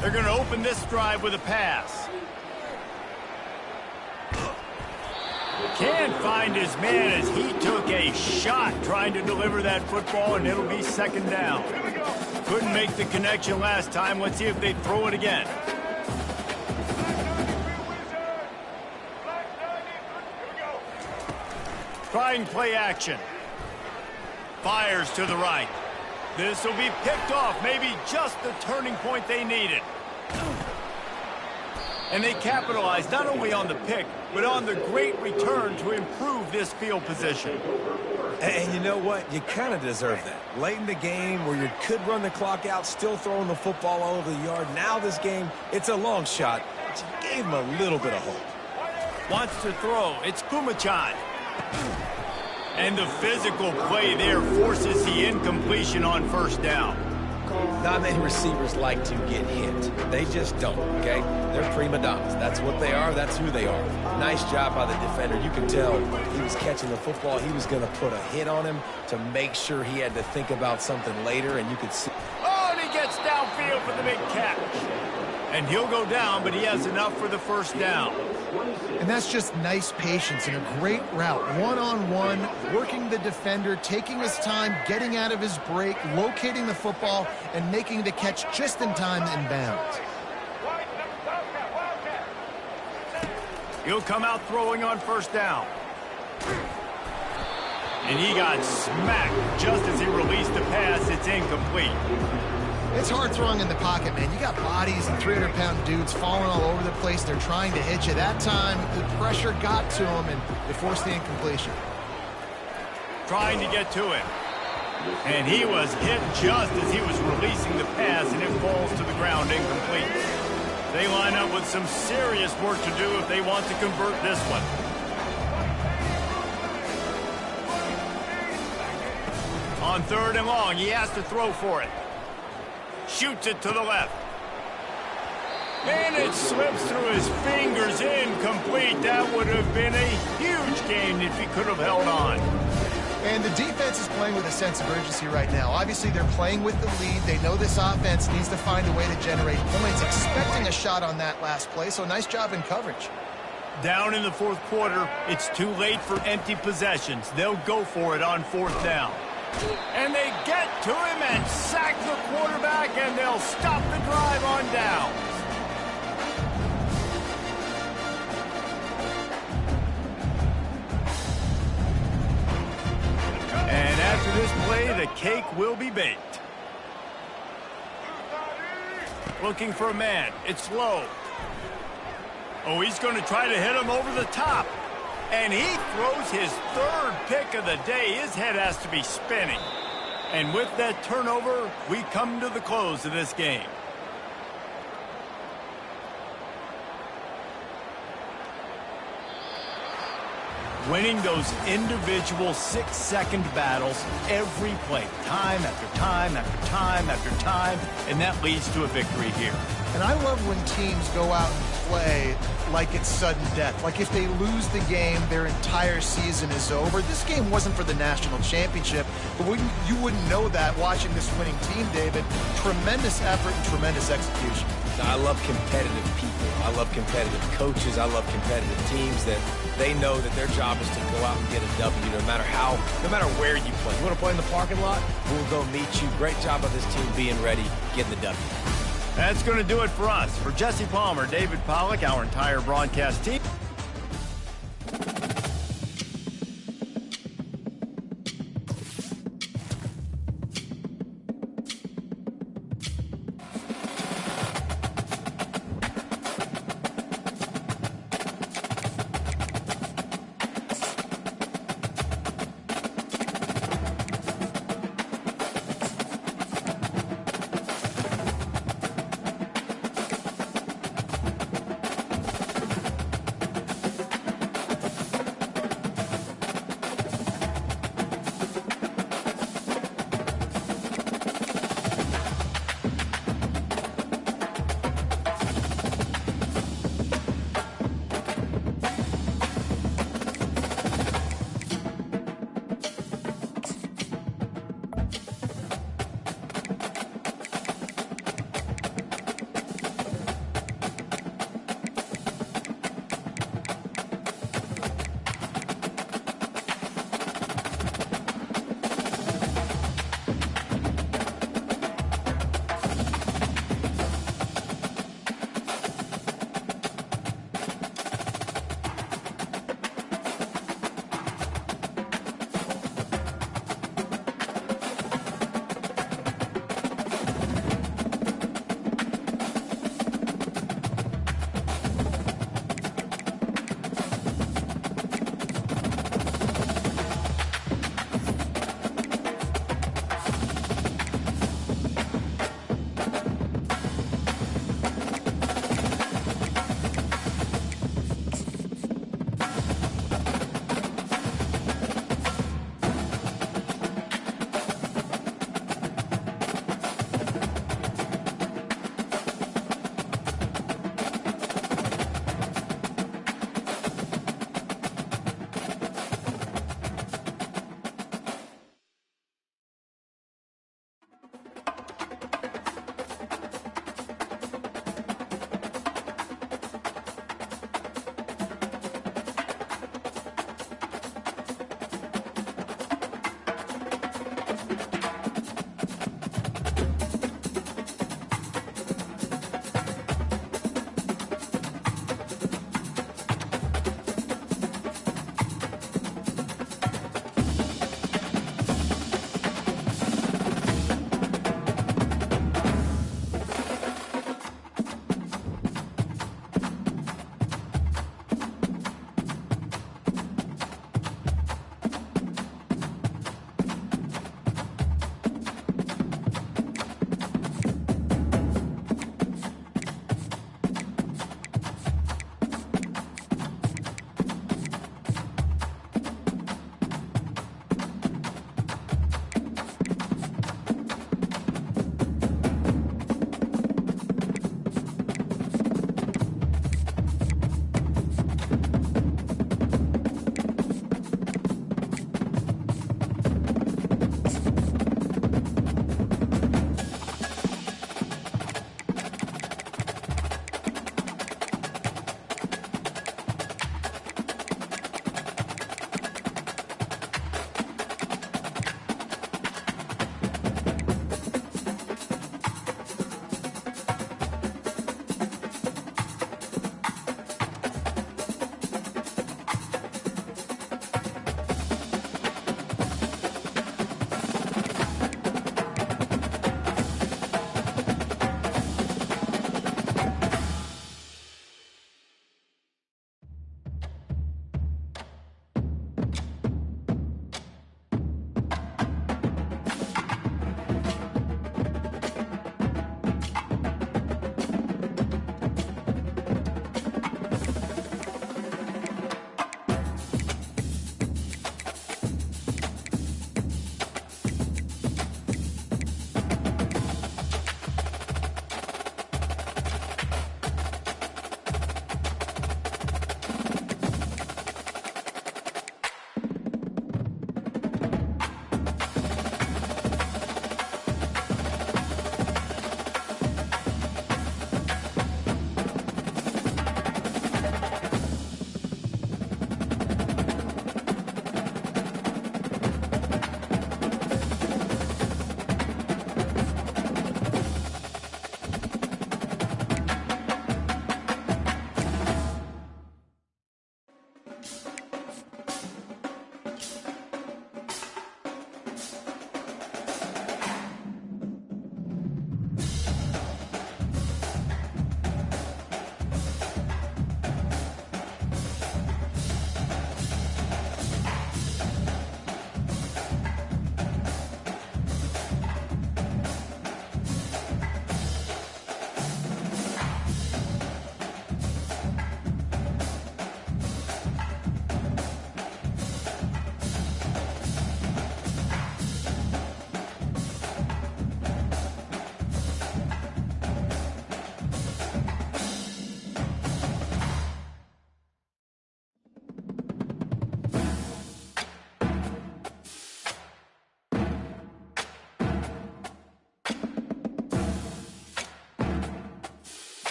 They're going to open this drive with a pass. Can't find his man as he took a shot trying to deliver that football, and it'll be 2nd down. Couldn't make the connection last time. Let's see if they throw it again. Trying play action. Fires to the right. This will be picked off. Maybe just the turning point they needed. And they capitalized not only on the pick, but on the great return to improve this field position. And you know what? You kind of deserve that. Late in the game where you could run the clock out, still throwing the football all over the yard. Now this game, it's a long shot. But you gave him a little bit of hope. Wants to throw. It's Kumachan. And the physical play there forces the incompletion on 1st down. Not many receivers like to get hit. They just don't, okay? They're prima donnas. That's what they are. That's who they are. Nice job by the defender. You can tell he was catching the football. He was going to put a hit on him to make sure he had to think about something later, and you could see. Oh, and he gets downfield for the big catch. And he'll go down, but he has enough for the 1st down. And that's just nice patience and a great route. One-on-one, working the defender, taking his time, getting out of his break, locating the football, and making the catch just in time in bounds. He'll come out throwing on 1st down. And he got smacked just as he released the pass. It's incomplete. It's hard throwing in the pocket, man. You got bodies and 300-pound dudes falling all over the place. They're trying to hit you. That time, the pressure got to him, and they forced the incompletion. Trying to get to him. And he was hit just as he was releasing the pass, and it falls to the ground incomplete. They line up with some serious work to do if they want to convert this one. On 3rd and long, he has to throw for it. Shoots it to the left. And it slips through his fingers, incomplete. That would have been a huge gain if he could have held on. And the defense is playing with a sense of urgency right now. Obviously, they're playing with the lead. They know this offense needs to find a way to generate points, expecting a shot on that last play, so nice job in coverage. Down in the 4th quarter, it's too late for empty possessions. They'll go for it on 4th down. And they get to him and sack the quarterback, and they'll stop the drive on downs. And after this play, the cake will be baked. Looking for a man. It's low. Oh, he's going to try to hit him over the top. And he throws his third pick of the day. His head has to be spinning. And with that turnover, we come to the close of this game. Winning those individual 6-second battles every play, time after time after time after time, and that leads to a victory here. And I love when teams go out and play like it's sudden death. Like if they lose the game, their entire season is over. This game wasn't for the national championship, but you wouldn't know that watching this winning team, David. Tremendous effort and tremendous execution. I love competitive people. I love competitive coaches. I love competitive teams that they know that their job is to go out and get a W no matter where you play. You want to play in the parking lot? We'll go meet you. Great job of this team being ready, getting the W. That's going to do it for us. For Jesse Palmer, David Pollack, our entire broadcast team.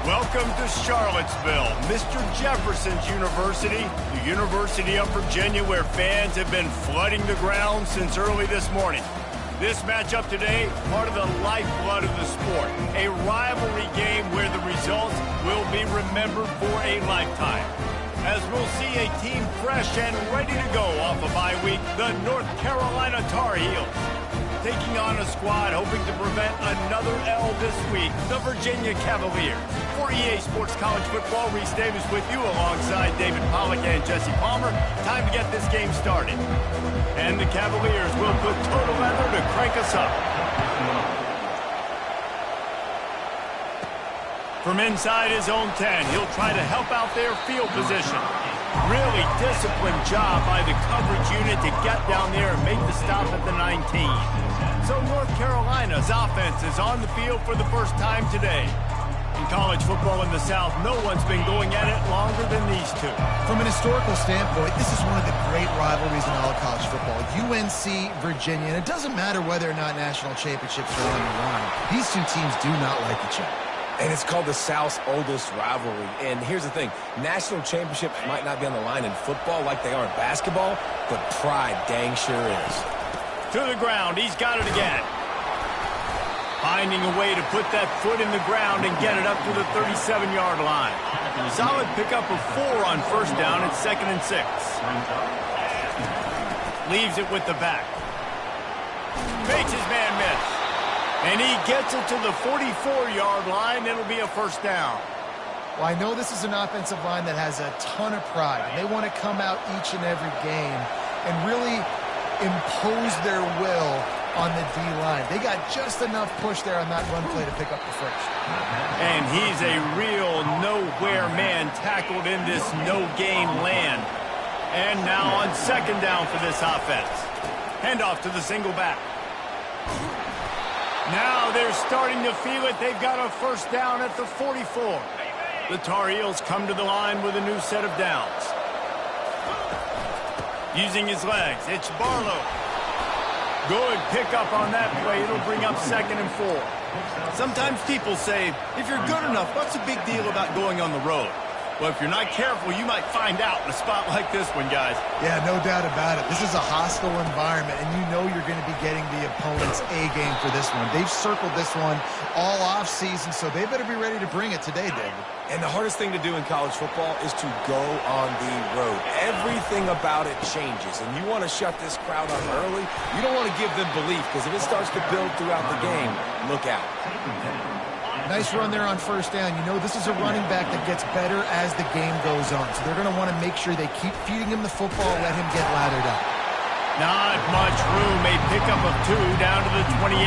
Welcome to Charlottesville, Mr. Jefferson's University, the University of Virginia, where fans have been flooding the ground since early this morning. This matchup today, part of the lifeblood of the sport, a rivalry game where the results will be remembered for a lifetime. As we'll see a team fresh and ready to go off a bye week, the North Carolina Tar Heels. Taking on a squad hoping to prevent another L this week, the Virginia Cavaliers. For EA Sports College Football, Reese Davis with you alongside David Pollack and Jesse Palmer. Time to get this game started. And the Cavaliers will put total leather to crank us up. From inside his own 10, he'll try to help out their field position. Really disciplined job by the coverage unit to get down there and make the stop at the 19. So North Carolina's offense is on the field for the first time today. In college football in the South, no one's been going at it longer than these two. From an historical standpoint, this is one of the great rivalries in all of college football. UNC, Virginia, and it doesn't matter whether or not national championships are on the line. These two teams do not like each other. And it's called the South's oldest rivalry. And here's the thing. National championships might not be on the line in football like they are in basketball, but pride dang sure is. To the ground. He's got it again. Finding a way to put that foot in the ground and get it up to the 37-yard line. Solid pickup of 4 on first down at 2nd and 6. Leaves it with the back. Makes his man miss. And he gets it to the 44-yard line. It'll be a first down. Well, I know this is an offensive line that has a ton of pride. And they want to come out each and every game and really impose their will on the D-line. They got just enough push there on that run play to pick up the first. And he's a real nowhere man tackled in this no-gain land. And now on second down for this offense. Handoff to the single back. Now they're starting to feel it. They've got a first down at the 44. The Tar Heels come to the line with a new set of downs. Using his legs, it's Barlow. Good pickup on that play. It'll bring up 2nd and 4. Sometimes people say, if you're good enough, what's the big deal about going on the road? Well, if you're not careful, you might find out in a spot like this one, guys. Yeah, no doubt about it. This is a hostile environment, and you know you're going to be getting the opponent's A-game for this one. They've circled this one all off-season, so they better be ready to bring it today, David. And the hardest thing to do in college football is to go on the road. Everything about it changes, and you want to shut this crowd up early. You don't want to give them belief, because if it starts to build throughout the game, look out. Nice run there on first down. You know this is a running back that gets better as the game goes on. So they're going to want to make sure they keep feeding him the football, let him get lathered up. Not much room. A pickup of 2 down to the 28.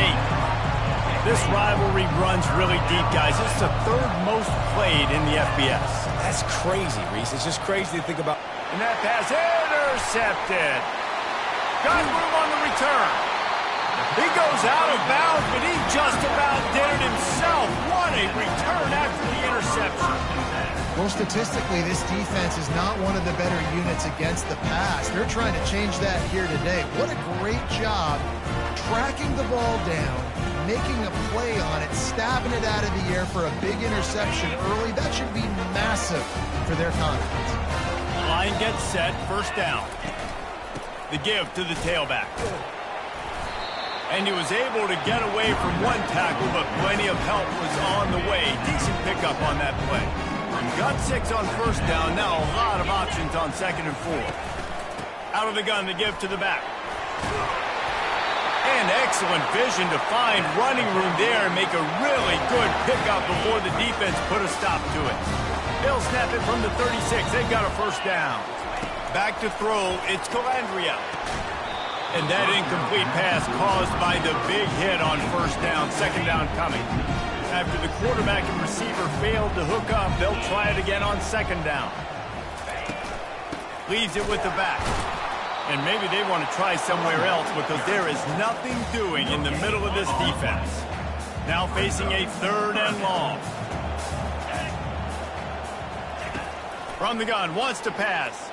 This rivalry runs really deep, guys. It's the 3rd most played in the FBS. That's crazy, Reese. It's just crazy to think about. And that pass intercepted. Got room on the return. He goes out of bounds, but he just about did it himself. What a return after the interception. Well, statistically, this defense is not one of the better units against the pass. They're trying to change that here today. What a great job tracking the ball down, making a play on it, stabbing it out of the air for a big interception early. That should be massive for their confidence. Line gets set, first down. The give to the tailback. And he was able to get away from one tackle, but plenty of help was on the way. Decent pickup on that play. Got 6 on first down. Now a lot of options on 2nd and 4. Out of the gun, the give to the back. And excellent vision to find running room there and make a really good pickup before the defense put a stop to it. They'll snap it from the 36. They've got a first down. Back to throw. It's Calandria. And that incomplete pass caused by the big hit on first down. Second down coming. After the quarterback and receiver failed to hook up, they'll try it again on second down. Leaves it with the back. And maybe they want to try somewhere else because there is nothing doing in the middle of this defense. Now facing a 3rd and long. From the gun, wants to pass.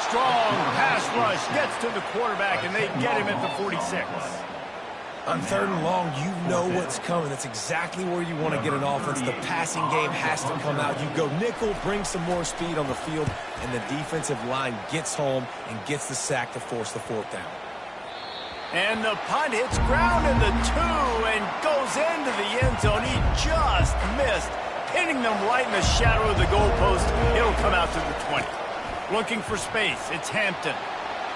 Strong pass rush, gets to the quarterback, and they get him at the 46. On 3rd and long, you know what's coming. That's exactly where you want to get an offense. The passing game has to come out. You go nickel, bring some more speed on the field, and the defensive line gets home and gets the sack to force the 4th down. And the punt hits ground in the 2 and goes into the end zone. He just missed, hitting them right in the shadow of the goalpost. It'll come out to the 20. Looking for space, it's Hampton.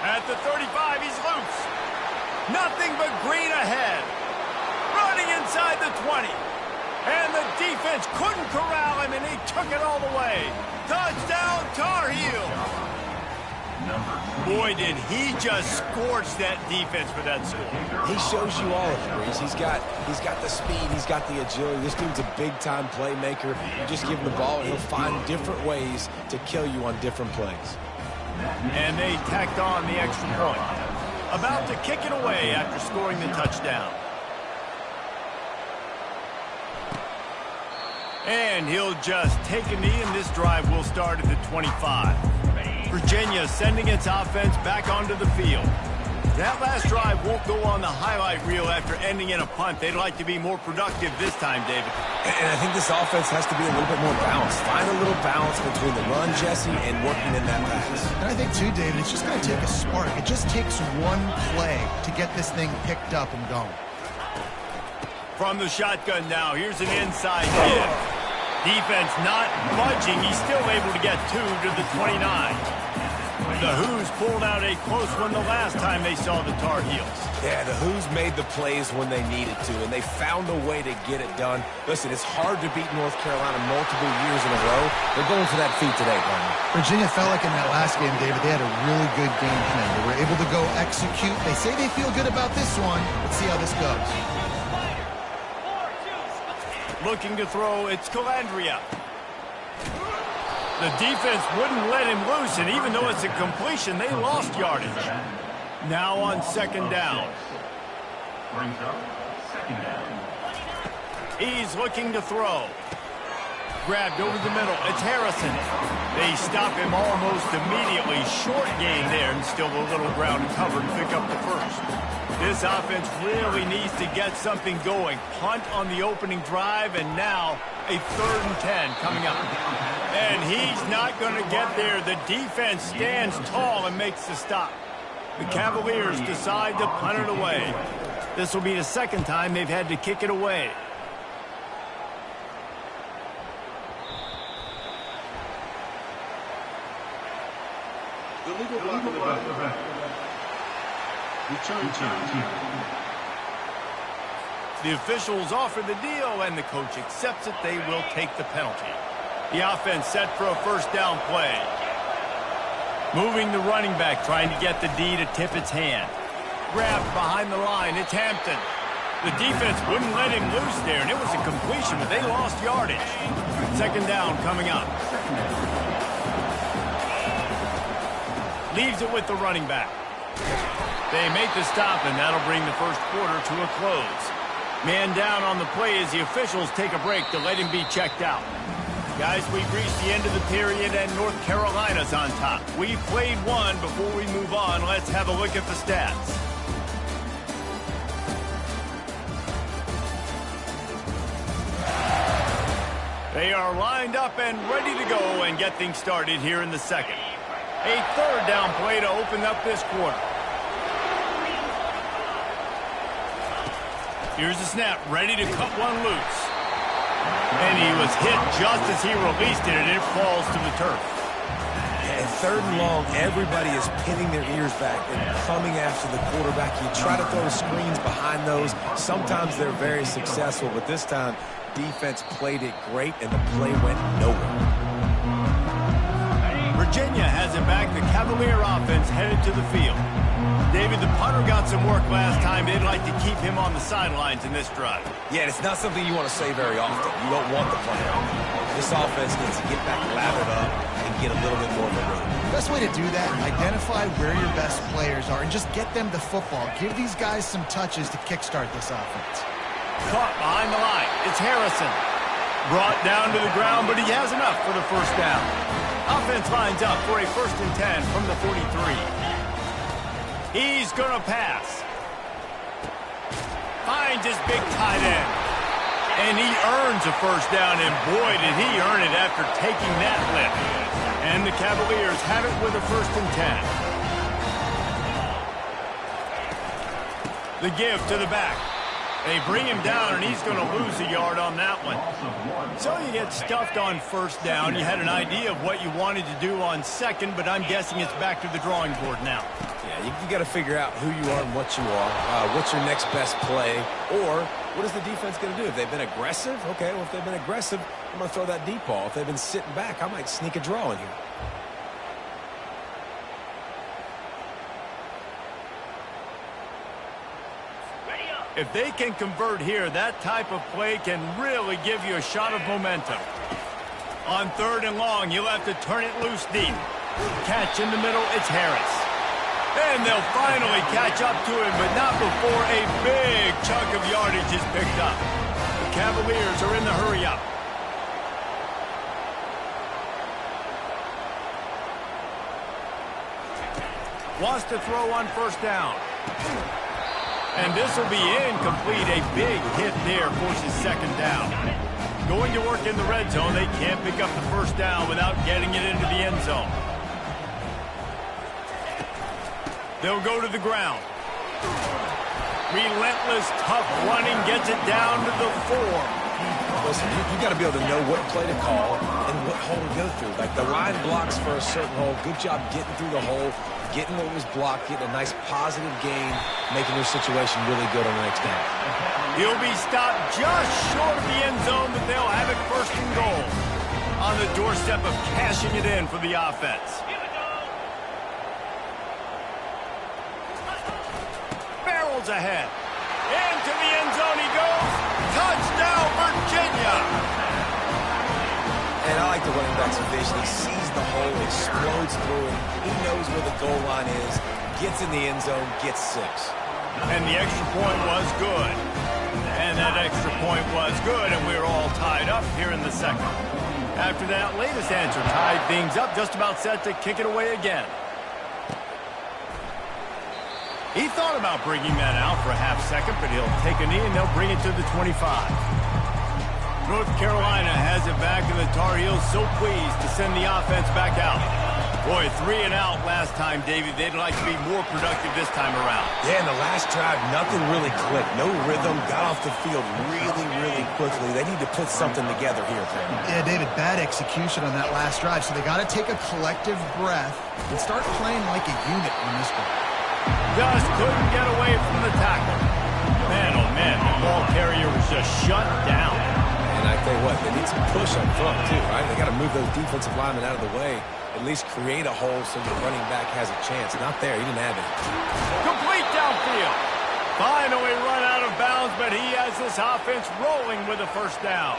At the 35, he's loose. Nothing but green ahead. Running inside the 20. And the defense couldn't corral him, and he took it all the way. Touchdown, Tar Heels. Boy, did he just scorch that defense for that score. He shows you all of it, Breeze. He's got the speed. He's got the agility. This dude's a big-time playmaker. You just give him the ball, and he'll find different ways to kill you on different plays. And they tacked on the extra point. About to kick it away after scoring the touchdown. And he'll just take a knee, and this drive will start at the 25. Virginia sending its offense back onto the field. That last drive won't go on the highlight reel after ending in a punt. They'd like to be more productive this time, David. And I think this offense has to be a little bit more balanced. Find a little balance between the run, Jesse, and working in that pass. And I think, too, David, it's just going to take a spark. It just takes one play to get this thing picked up and going. From the shotgun now, here's an inside hit. Defense not budging. He's still able to get 2 to the 29. The Who's pulled out a close one the last time they saw the Tar Heels. Yeah, the Who's made the plays when they needed to, and they found a way to get it done. Listen, it's hard to beat North Carolina multiple years in a row. They're going for that feat today, Brian. Virginia felt like in that last game, David, they had a really good game plan. They were able to go execute. They say they feel good about this one. Let's see how this goes. Looking to throw, it's Calandria. The defense wouldn't let him loose, and even though it's a completion, they lost yardage. Now on 2nd down. He's looking to throw. Grabbed over the middle. It's Harrison. They stop him almost immediately. Short gain there, and still a little ground to cover to pick up the first. This offense really needs to get something going. Punt on the opening drive, and now a 3rd and 10 coming up. And he's not going to get there. The defense stands tall and makes the stop. The Cavaliers decide to punt it away. This will be the 2nd time they've had to kick it away. Illegal block. Return team. The officials offer the deal, and the coach accepts it. They will take the penalty. The offense set for a 1st down play. Moving the running back, trying to get the D to tip its hand. Grabbed behind the line, it's Hampton. The defense wouldn't let him loose there, and it was a completion, but they lost yardage. 2nd down coming up. Leaves it with the running back. They make the stop, and that'll bring the 1st quarter to a close. Man down on the play as the officials take a break to let him be checked out. Guys, we've reached the end of the period, and North Carolina's on top. We've played one. Before we move on, let's have a look at the stats. They are lined up and ready to go and get things started here in the 2nd. A 3rd down play to open up this quarter. Here's the snap, ready to cut one loose. And he was hit just as he released it, and it falls to the turf. And 3rd and long, everybody is pinning their ears back and coming after the quarterback. You try to throw screens behind those. Sometimes they're very successful, but this time, defense played it great, and the play went nowhere. Virginia has it back. The Cavalier offense headed to the field. David, the punter got some work last time. They'd like to keep him on the sidelines in this drive. Yeah, it's not something you want to say very often. You don't want the punter. This offense needs to get back lathered up and get a little bit more of a rhythm. Best way to do that, identify where your best players are and just get them the football. Give these guys some touches to kickstart this offense. Caught behind the line. It's Harrison. Brought down to the ground, but he has enough for the 1st down. Offense lines up for a 1st and 10 from the 43. He's going to pass. finds his big tight end. And he earns a first down, and boy, did he earn it after taking that lift. And the Cavaliers have it with a 1st and 10. The give to the back. They bring him down, and he's going to lose a yard on that one. So you get stuffed on 1st down. You had an idea of what you wanted to do on 2nd, but I'm guessing it's back to the drawing board now. Yeah, you got to figure out who you are and what you are. What's your next best play? Or what is the defense going to do? If they've been aggressive, okay, well, if they've been aggressive, I'm going to throw that deep ball. If they've been sitting back, I might sneak a draw in here. If they can convert here, that type of play can really give you a shot of momentum. On 3rd and long, you'll have to turn it loose deep. Catch in the middle, it's Harris. And they'll finally catch up to him, but not before a big chunk of yardage is picked up. The Cavaliers are in the hurry-up. Wants to throw on 1st down. And this will be incomplete. A big hit there forces 2nd down. Going to work in the red zone. They can't pick up the 1st down without getting it into the end zone. They'll go to the ground. Relentless, tough running gets it down to the 4. Listen, you got to be able to know what play to call and what hole to go through. Like the line blocks for a certain hole. Good job getting through the hole, getting what was blocked, getting a nice positive gain, making your situation really good on the next down. He'll be stopped just short of the end zone, but they'll have it 1st and goal. On the doorstep of cashing it in for the offense. Barrels ahead. Into the end zone he goes. Touchdown, Virginia! And I like the running back's vision. He sees the hole, explodes through it. He knows where the goal line is, gets in the end zone, gets 6. And the extra point was good. And that extra point was good, and we're all tied up here in the 2nd. After that latest answer tied things up, just about set to kick it away again. He thought about bringing that out for a half-second, but he'll take a knee and they'll bring it to the 25. North Carolina has it back, and the Tar Heels so pleased to send the offense back out. Boy, 3 and out last time, David. They'd like to be more productive this time around. Yeah, in the last drive, nothing really clicked. No rhythm, got off the field really, really quickly. They need to put something together here. Yeah, David, bad execution on that last drive, so they got to take a collective breath and start playing like a unit on this one. Just couldn't get away from the tackle. Man, oh man, the ball carrier was just shut down. And I tell you what, they need some push up front too, right? They got to move those defensive linemen out of the way. At least create a hole so the running back has a chance. Not there. He didn't have it. Complete downfield. Finally run out of bounds, but he has this offense rolling with a 1st down.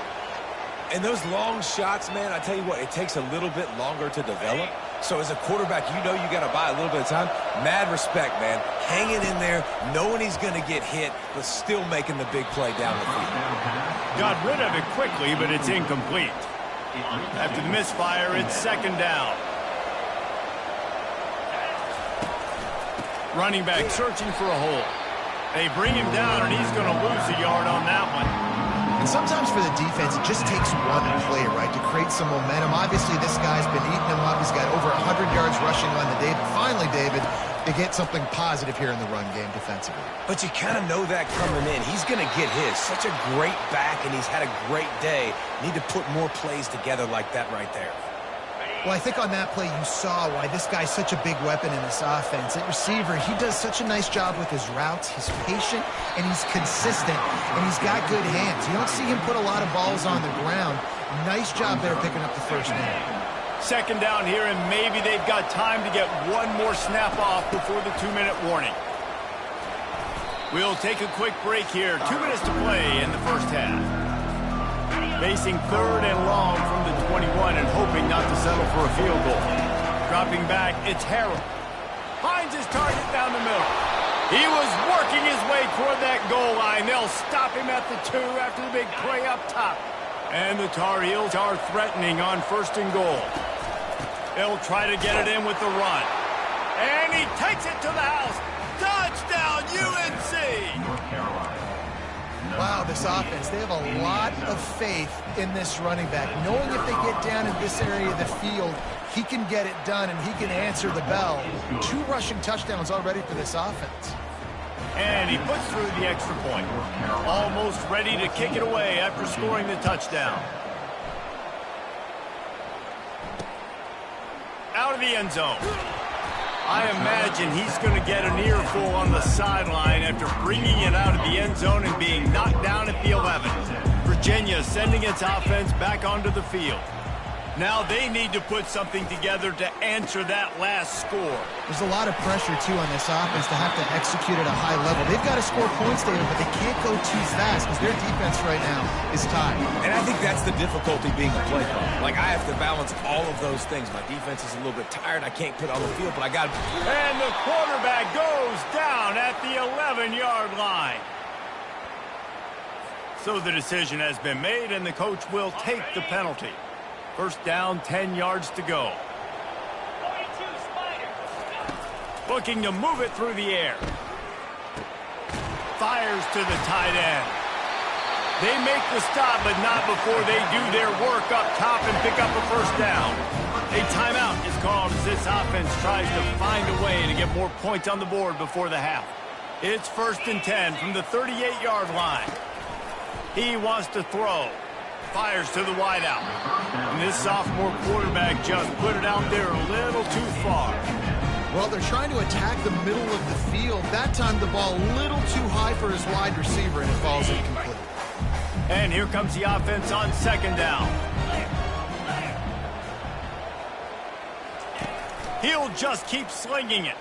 And those long shots, man, I tell you what, it takes a little bit longer to develop. So as a quarterback, you know you got to buy a little bit of time. Mad respect, man. Hanging in there, knowing he's going to get hit, but still making the big play down the field. Got rid of it quickly, but it's incomplete. After the misfire, it's 2nd down. Running back searching for a hole. They bring him down, and he's going to lose a yard on that one. And sometimes for the defense, it just takes one play, right, to create some momentum. Obviously, this guy's been eating them up. He's got over 100 yards rushing on the day. But finally, David, they get something positive here in the run game defensively. But you kind of know that coming in. He's going to get his. Such a great back, and he's had a great day. Need to put more plays together like that right there. Well, I think on that play you saw why this guy's such a big weapon in this offense. At receiver, he does such a nice job with his routes. He's patient, and he's consistent, and he's got good hands. You don't see him put a lot of balls on the ground. Nice job there picking up the 1st down. 2nd down here, and maybe they've got time to get one more snap off before the 2-minute warning. We'll take a quick break here. 2 minutes to play in the 1st half. Facing 3rd and long from the 21 and hoping not to settle for a field goal. Dropping back, it's Harrell. Finds his target down the middle. He was working his way toward that goal line. They'll stop him at the 2 after the big play up top. And the Tar Heels are threatening on 1st and goal. They'll try to get it in with the run. And he takes it to the house. Touchdown, UNC! Wow, this offense, they have a lot of faith in this running back, knowing if they get down in this area of the field, he can get it done and he can answer the bell. 2 rushing touchdowns already for this offense. And he puts through the extra point. Almost ready to kick it away after scoring the touchdown. Out of the end zone. I imagine he's going to get an earful on the sideline after bringing it out of the end zone and being knocked down at the 11. Virginia sending its offense back onto the field. Now they need to put something together to answer that last score. There's a lot of pressure, too, on this offense to have to execute at a high level. They've got to score points, David, but they can't go too fast because their defense right now is tied. And I think that's the difficulty being a play caller. Like, I have to balance all of those things. My defense is a little bit tired. I can't put on the field, but I got to... And the quarterback goes down at the 11-yard line. So the decision has been made, and the coach will take the penalty. First down, 10 yards to go. Looking to move it through the air. Fires to the tight end. They make the stop, but not before they do their work up top and pick up a first down. A timeout is called as this offense tries to find a way to get more points on the board before the half. It's 1st and 10 from the 38-yard line. He wants to throw. Fires to the wideout. And this sophomore quarterback just put it out there a little too far. Well, they're trying to attack the middle of the field. That time the ball a little too high for his wide receiver, and it falls incomplete. And here comes the offense on 2nd down. He'll just keep slinging it.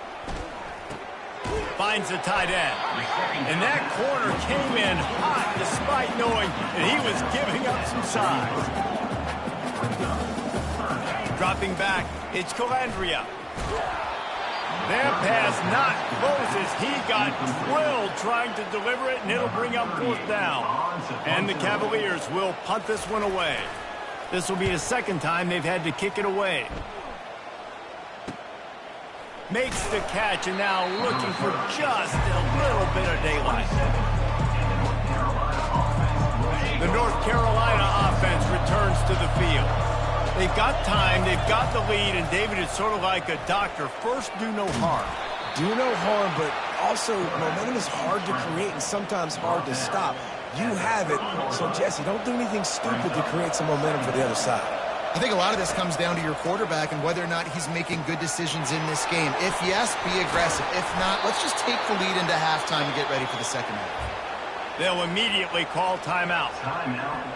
Finds the tight end. And that corner came in hot despite knowing that he was giving up some size. Dropping back, it's Calandria. That pass not close as he got drilled trying to deliver it, and it'll bring up 4th down. And the Cavaliers will punt this one away. This will be the 2nd time they've had to kick it away. Makes the catch, and now looking for just a little bit of daylight. The North Carolina offense returns to the field. They've got time, they've got the lead, and David, it's sort of like a doctor. First, do no harm. Do no harm, but also momentum is hard to create and sometimes hard to stop. You have it, so Jesse, don't do anything stupid to create some momentum for the other side. I think a lot of this comes down to your quarterback and whether or not he's making good decisions in this game. If yes, be aggressive. If not, let's just take the lead into halftime and get ready for the 2nd half. They'll immediately call timeout.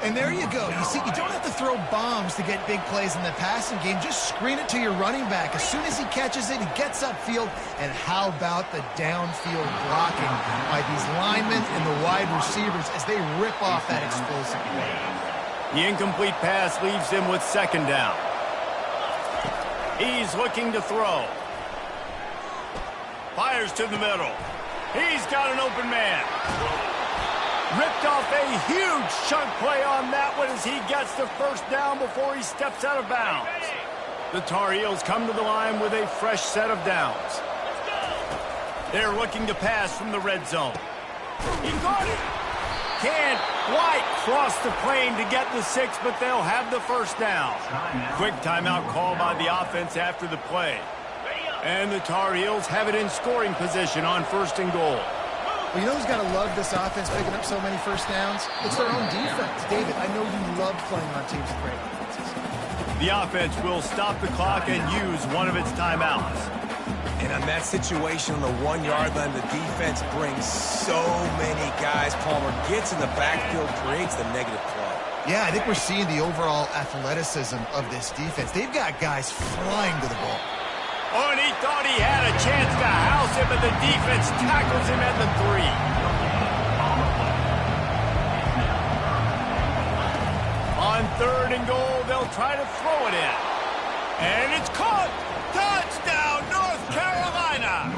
And there you go. You see, you don't have to throw bombs to get big plays in the passing game. Just screen it to your running back. As soon as he catches it, he gets upfield. And how about the downfield blocking by these linemen and the wide receivers as they rip off that explosive play. The incomplete pass leaves him with 2nd down. He's looking to throw. Fires to the middle. He's got an open man. Ripped off a huge chunk play on that one as he gets the 1st down before he steps out of bounds. The Tar Heels come to the line with a fresh set of downs. They're looking to pass from the red zone. He got it. Can't quite cross the plane to get the 6, but they'll have the 1st down. Quick timeout call by the offense after the play. And the Tar Heels have it in scoring position on 1st and goal. Well, you know who's got to love this offense picking up so many 1st downs? It's their own defense. David, I know you love playing on teams with great offenses. The offense will stop the clock and use one of its timeouts. And on that situation on the 1-yard line, the defense brings so many guys. Palmer gets in the backfield, creates the negative play. Yeah, I think we're seeing the overall athleticism of this defense. They've got guys flying to the ball. Oh, and he thought he had a chance to house him, but the defense tackles him at the 3. On 3rd and goal, they'll try to throw it in. And it's caught! Touchdown, North Carolina!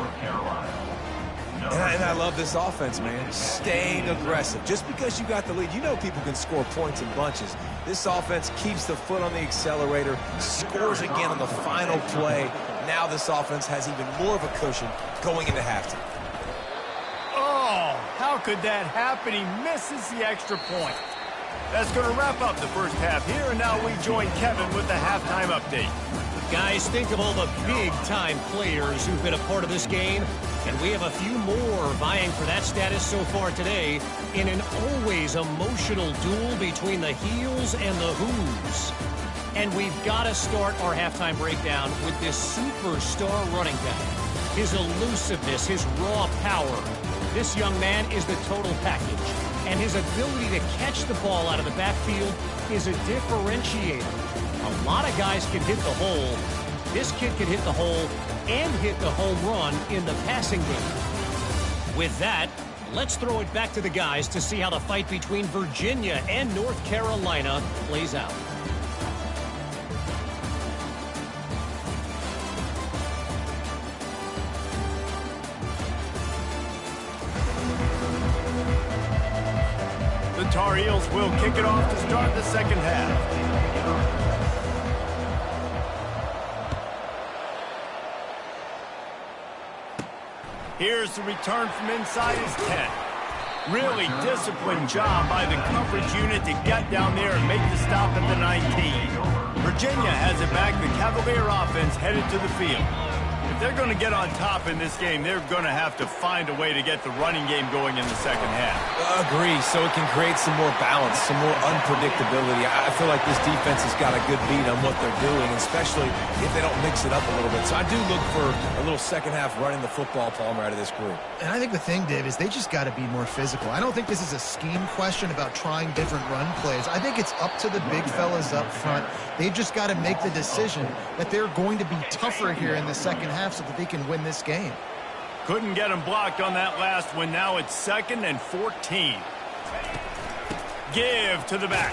And I love this offense, man. Staying aggressive. Just because you got the lead, you know people can score points in bunches. This offense keeps the foot on the accelerator, scores again on the final play. Now this offense has even more of a cushion going into halftime. Oh, how How could that happen? He misses the extra point. That's going to wrap up the first half here, and now we join Kevin with the halftime update. Guys, think of all the big-time players who've been a part of this game, and we have a few more vying for that status so far today in an always emotional duel between the heels and the who's. And we've got to start our halftime breakdown with this superstar running back. His elusiveness, his raw power. This young man is the total package, and his ability to catch the ball out of the backfield is a differentiator. A lot of guys can hit the hole. This kid can hit the hole and hit the home run in the passing game. With that, let's throw it back to the guys to see how the fight between Virginia and North Carolina plays out. The Tar Heels will kick it off to start the second half. Here's the return from inside his 10. Really disciplined job by the coverage unit to get down there and make the stop at the 19. Virginia has it back. The Cavalier offense headed to the field. If they're going to get on top in this game, they're going to have to find a way to get the running game going in the second half. Agree, so it can create some more balance, some more unpredictability. I feel like this defense has got a good beat on what they're doing, especially if they don't mix it up a little bit. So I do look for a little second half running the football, Palmer, out of this group. And I think the thing, Dave, is they just got to be more physical. I don't think this is a scheme question about trying different run plays. I think it's up to the big fellas up front. They've just got to make the decision that they're going to be tougher here in the second half so that they can win this game. Couldn't get him blocked on that last one. Now it's 2nd and 14. Give to the back.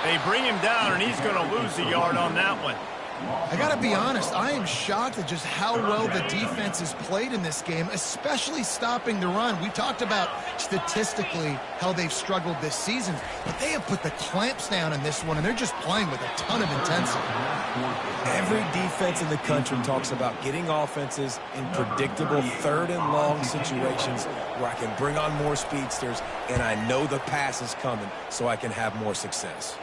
They bring him down, and he's going to lose a yard on that one. I got to be honest, I am shocked at just how well the defense has played in this game, especially stopping the run. We talked about statistically how they've struggled this season, but they have put the clamps down in this one, and they're just playing with a ton of intensity. Every defense in the country talks about getting offenses in predictable 3rd and long situations where I can bring on more speedsters, and I know the pass is coming, so I can have more success.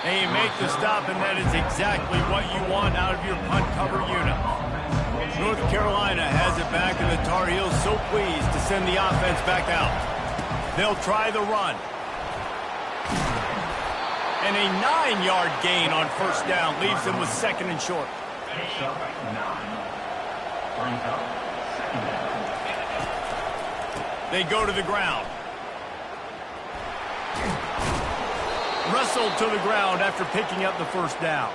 And you make the stop, and that is exactly what you want out of your punt cover unit. North Carolina has it back, and the Tar Heels so pleased to send the offense back out. They'll try the run. And a 9-yard gain on first down leaves them with 2nd and short. They go to the ground. Wrestled to the ground after picking up the first down.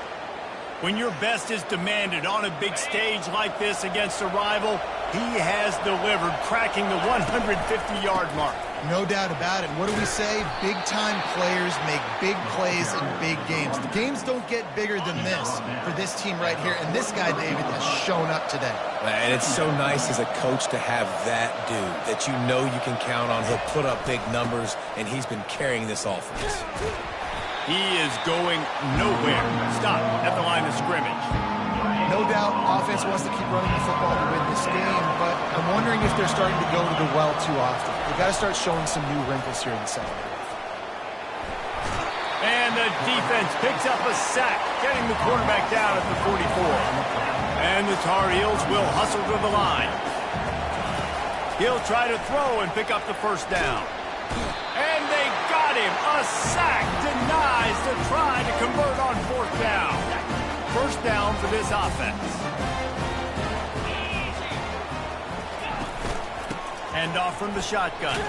When your best is demanded on a big stage like this against a rival, he has delivered, cracking the 150-yard mark. No doubt about it. What do we say? Big-time players make big plays in big games. The games don't get bigger than this for this team right here, and this guy, David, has shown up today. And it's so nice as a coach to have that dude that you know you can count on. He'll put up big numbers, and he's been carrying this offense. He is going nowhere. Stop at the line of scrimmage. No doubt offense wants to keep running the football to win this game, but I'm wondering if they're starting to go to the well too often. They've got to start showing some new wrinkles here in the second half. And the defense picks up a sack, getting the quarterback down at the 44. And the Tar Heels will hustle to the line. He'll try to throw and pick up the first down. And they got him. A sack denies the try to convert on 4th down. First down for this offense. Hand off from the shotgun.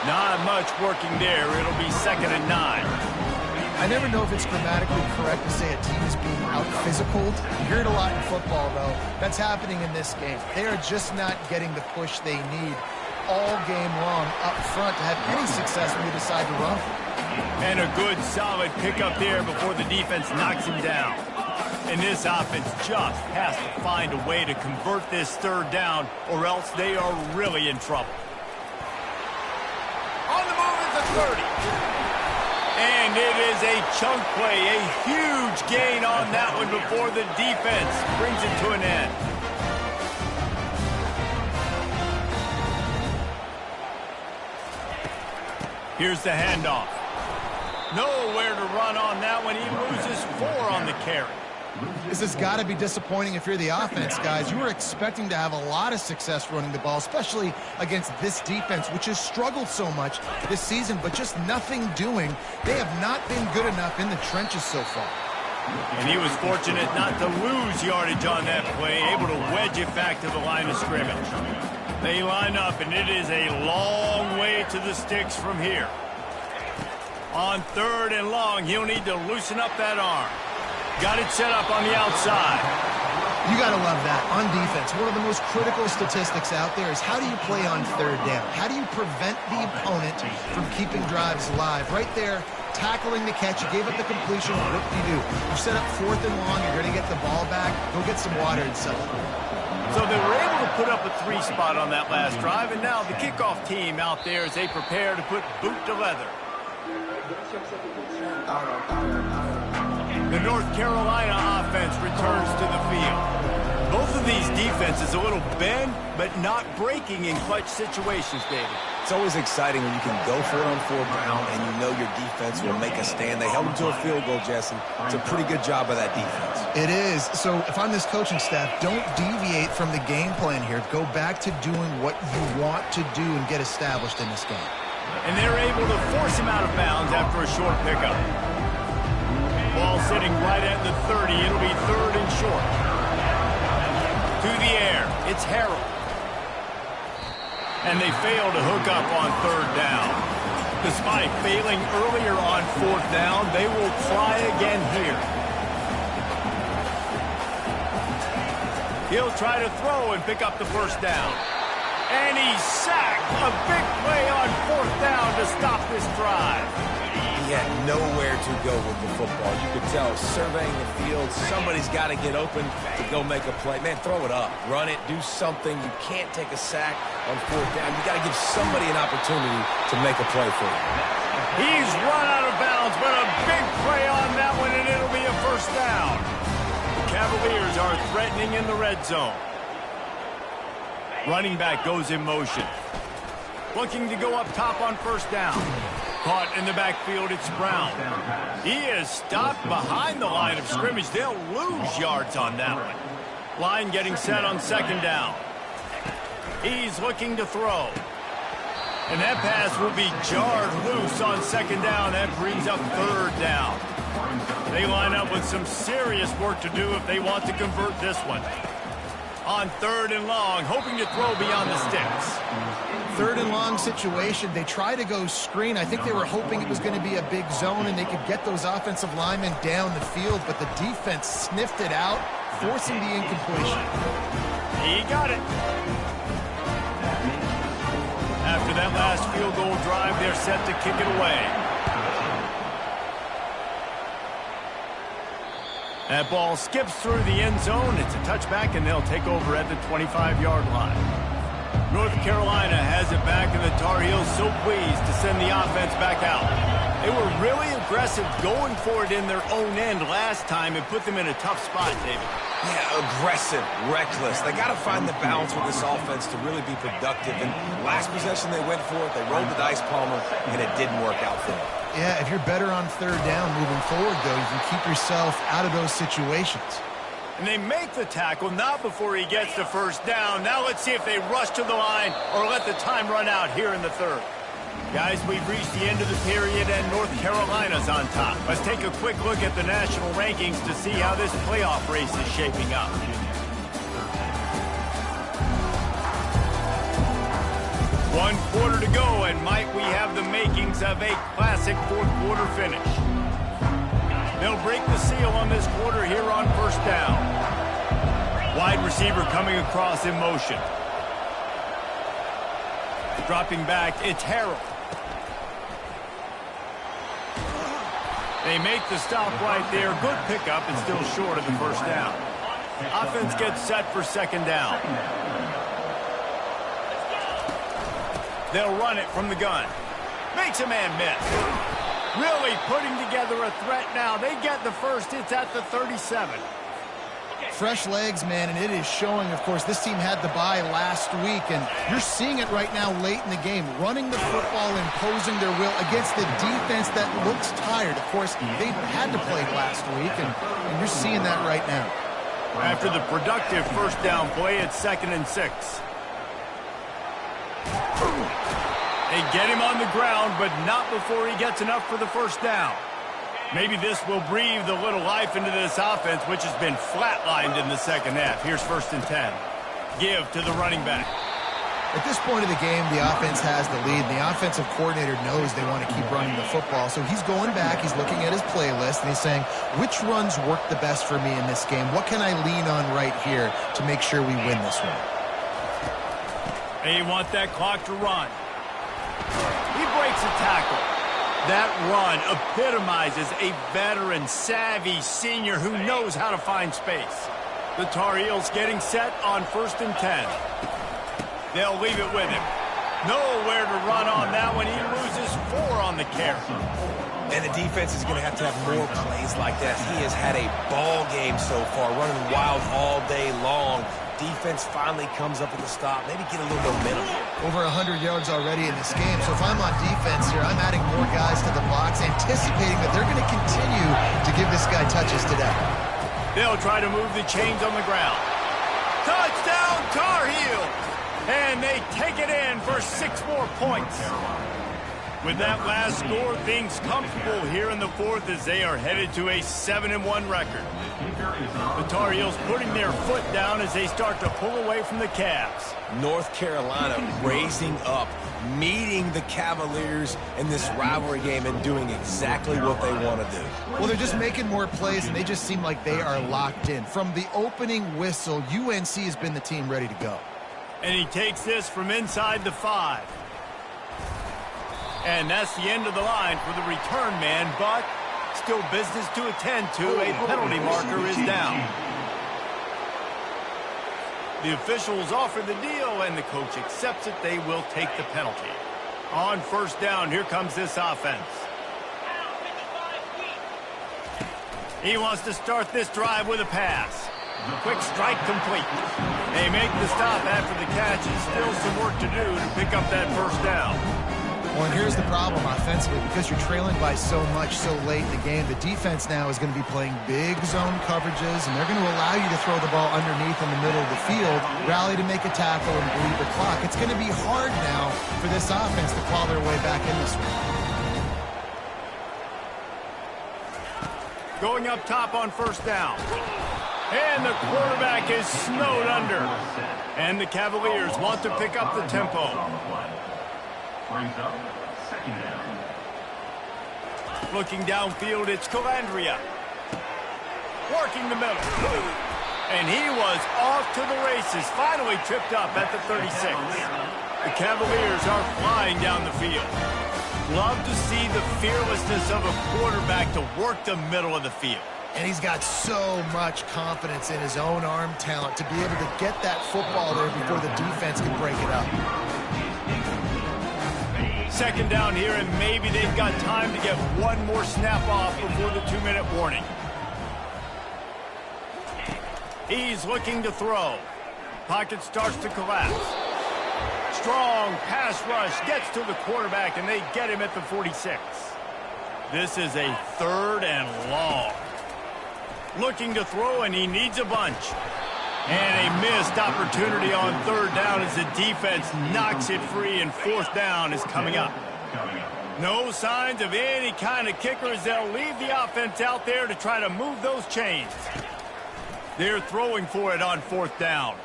Not much working there. It'll be 2nd and 9. I never know if it's grammatically correct to say a team is being out-physicaled. You hear it a lot in football, though. That's happening in this game. They are just not getting the push they need all game long up front to have any success when they decide to run. And a good, solid pickup there before the defense knocks him down. And this offense just has to find a way to convert this 3rd down, or else they are really in trouble. On the move is a 30. And it is a chunk play, a huge gain on that one before the defense brings it to an end. Here's the handoff. Nowhere to run on that one. He loses 4 on the carry. This has got to be disappointing if you're the offense, guys. You were expecting to have a lot of success running the ball, especially against this defense, which has struggled so much this season, but just nothing doing. They have not been good enough in the trenches so far. And he was fortunate not to lose yardage on that play, able to wedge it back to the line of scrimmage. They line up, and it is a long way to the sticks from here. On 3rd and long, he'll need to loosen up that arm. Got it set up on the outside. You got to love that. On defense, one of the most critical statistics out there is how do you play on 3rd down? How do you prevent the opponent from keeping drives alive? Right there, tackling the catch. You gave up the completion. What do? You set up 4th and long. You're going to get the ball back. Go get some water and settle. So they were able to put up a 3 spot on that last drive, and now the kickoff team out there as they prepare to put boot to leather. The North Carolina offense returns to the field. Both of these defenses a little bend, but not breaking in clutch situations, David. It's always exciting when you can go for it on 4th down and you know your defense will make a stand. They held them to a field goal, Jesse. It's a pretty good job by that defense. It is. So if I'm this coaching staff, don't deviate from the game plan here. Go back to doing what you want to do and get established in this game. And they're able to force him out of bounds after a short pickup. Ball sitting right at the 30. It'll be 3rd and short. To the air. It's Harrell. And they fail to hook up on 3rd down. Despite failing earlier on 4th down, they will try again here. He'll try to throw and pick up the 1st down. And he's sacked. A big play on 4th down to stop this drive. He had nowhere to go with the football. You could tell, surveying the field, somebody's got to get open to go make a play. Man, throw it up. Run it. Do something. You can't take a sack on 4th down. You got to give somebody an opportunity to make a play for you. He's run out of bounds, but a big play on that one, and it'll be a 1st down. The Cavaliers are threatening in the red zone. Running back goes in motion. Looking to go up top on 1st down. Caught in the backfield, it's Brown. He is stopped behind the line of scrimmage. They'll lose yards on that one. Line getting set on 2nd down. He's looking to throw. And that pass will be jarred loose on 2nd down. That brings up 3rd down. They line up with some serious work to do if they want to convert this one. On 3rd and long, hoping to throw beyond the sticks. 3rd and long situation. They try to go screen. I think they were hoping it was going to be a big zone and they could get those offensive linemen down the field, but the defense sniffed it out, forcing the incompletion. He got it. After that last field goal drive, they're set to kick it away. That ball skips through the end zone. It's a touchback, and they'll take over at the 25-yard line. North Carolina has it back, and the Tar Heels so pleased to send the offense back out. They were really aggressive going for it in their own end last time and put them in a tough spot, David. Yeah, aggressive, reckless. They got to find the balance with this offense to really be productive. And last possession they went for it, they rolled the dice, Palmer, and it didn't work out for them. Yeah, if you're better on 3rd down moving forward, though, you can keep yourself out of those situations. And they make the tackle, not before he gets the 1st down. Now let's see if they rush to the line or let the time run out here in the 3rd. Guys, we've reached the end of the period, and North Carolina's on top. Let's take a quick look at the national rankings to see how this playoff race is shaping up. One quarter to go, and might we have the makings of a classic 4th quarter finish. They'll break the seal on this quarter here on 1st down. Wide receiver coming across in motion. Dropping back, it's Harrell. They make the stop right there. Good pickup and still short of the 1st down. Offense gets set for 2nd down. They'll run it from the gun. Makes a man miss. Really putting together a threat now. They get the 1st. It's at the 37. fresh legs, man, and it is showing. Of course, this team had the bye last week, and you're seeing it right now late in the game. Running the football, imposing their will against the defense that looks tired. Of course, they had to play last week, and you're seeing that right now. After the productive first down play, it's 2nd and 6. They get him on the ground, but not before he gets enough for the first down. Maybe this will breathe a little life into this offense, which has been flatlined in the second half. Here's 1st and 10. Give to the running back. At this point of the game, the offense has the lead. The offensive coordinator knows they want to keep running the football. So he's going back, he's looking at his playlist, and he's saying, which runs work the best for me in this game? What can I lean on right here to make sure we win this one? They want that clock to run. He breaks a tackle. That run epitomizes a veteran, savvy senior who knows how to find space. The Tar Heels getting set on 1st and 10. They'll leave it with him. Nowhere to run on that one. He loses 4 on the carry. And the defense is going to have more plays like that. He has had a ball game so far, running wild all day long. Defense finally comes up with a stop. Maybe get a little momentum here. Over 100 yards already in this game. So if I'm on defense here, I'm adding more guys to the box, anticipating that they're going to continue to give this guy touches today. They'll try to move the chains on the ground. Touchdown, Tar Heels! And they take it in for 6 more points. With that last score, things comfortable here in the 4th as they are headed to a 7-1 record. The Tar Heels putting their foot down as they start to pull away from the Cavs. North Carolina raising up, meeting the Cavaliers in this rivalry game and doing exactly what they want to do. Well, they're just making more plays, and they just seem like they are locked in. From the opening whistle, UNC has been the team ready to go. And he takes this from inside the 5. And that's the end of the line for the return man, but still business to attend to. A penalty marker is down. The officials offer the deal, and the coach accepts it. They will take the penalty. On 1st down, here comes this offense. He wants to start this drive with a pass. Quick strike complete. They make the stop after the catch, and still some work to do to pick up that first down. Well, and here's the problem offensively. Because you're trailing by so much so late in the game, the defense now is going to be playing big zone coverages, and they're going to allow you to throw the ball underneath in the middle of the field, rally to make a tackle, and bleed the clock. It's going to be hard now for this offense to claw their way back in this one. Going up top on 1st down. And the quarterback is snowed under. And the Cavaliers want to pick up the tempo. Brings up 2nd down. Looking downfield, it's Calandria. Working the middle. And he was off to the races. Finally tripped up at the 36. The Cavaliers are flying down the field. Love to see the fearlessness of a quarterback to work the middle of the field. And he's got so much confidence in his own arm talent to be able to get that football there before the defense can break it up. 2nd down here, and maybe they've got time to get one more snap off before the 2-minute warning. He's looking to throw. Pocket starts to collapse. Strong pass rush gets to the quarterback, and they get him at the 46. This is a 3rd and long. Looking to throw, and he needs a bunch. And a missed opportunity on 3rd down as the defense knocks it free, and 4th down is coming up. No signs of any kind of kickers. They'll leave the offense out there to try to move those chains. They're throwing for it on 4th down.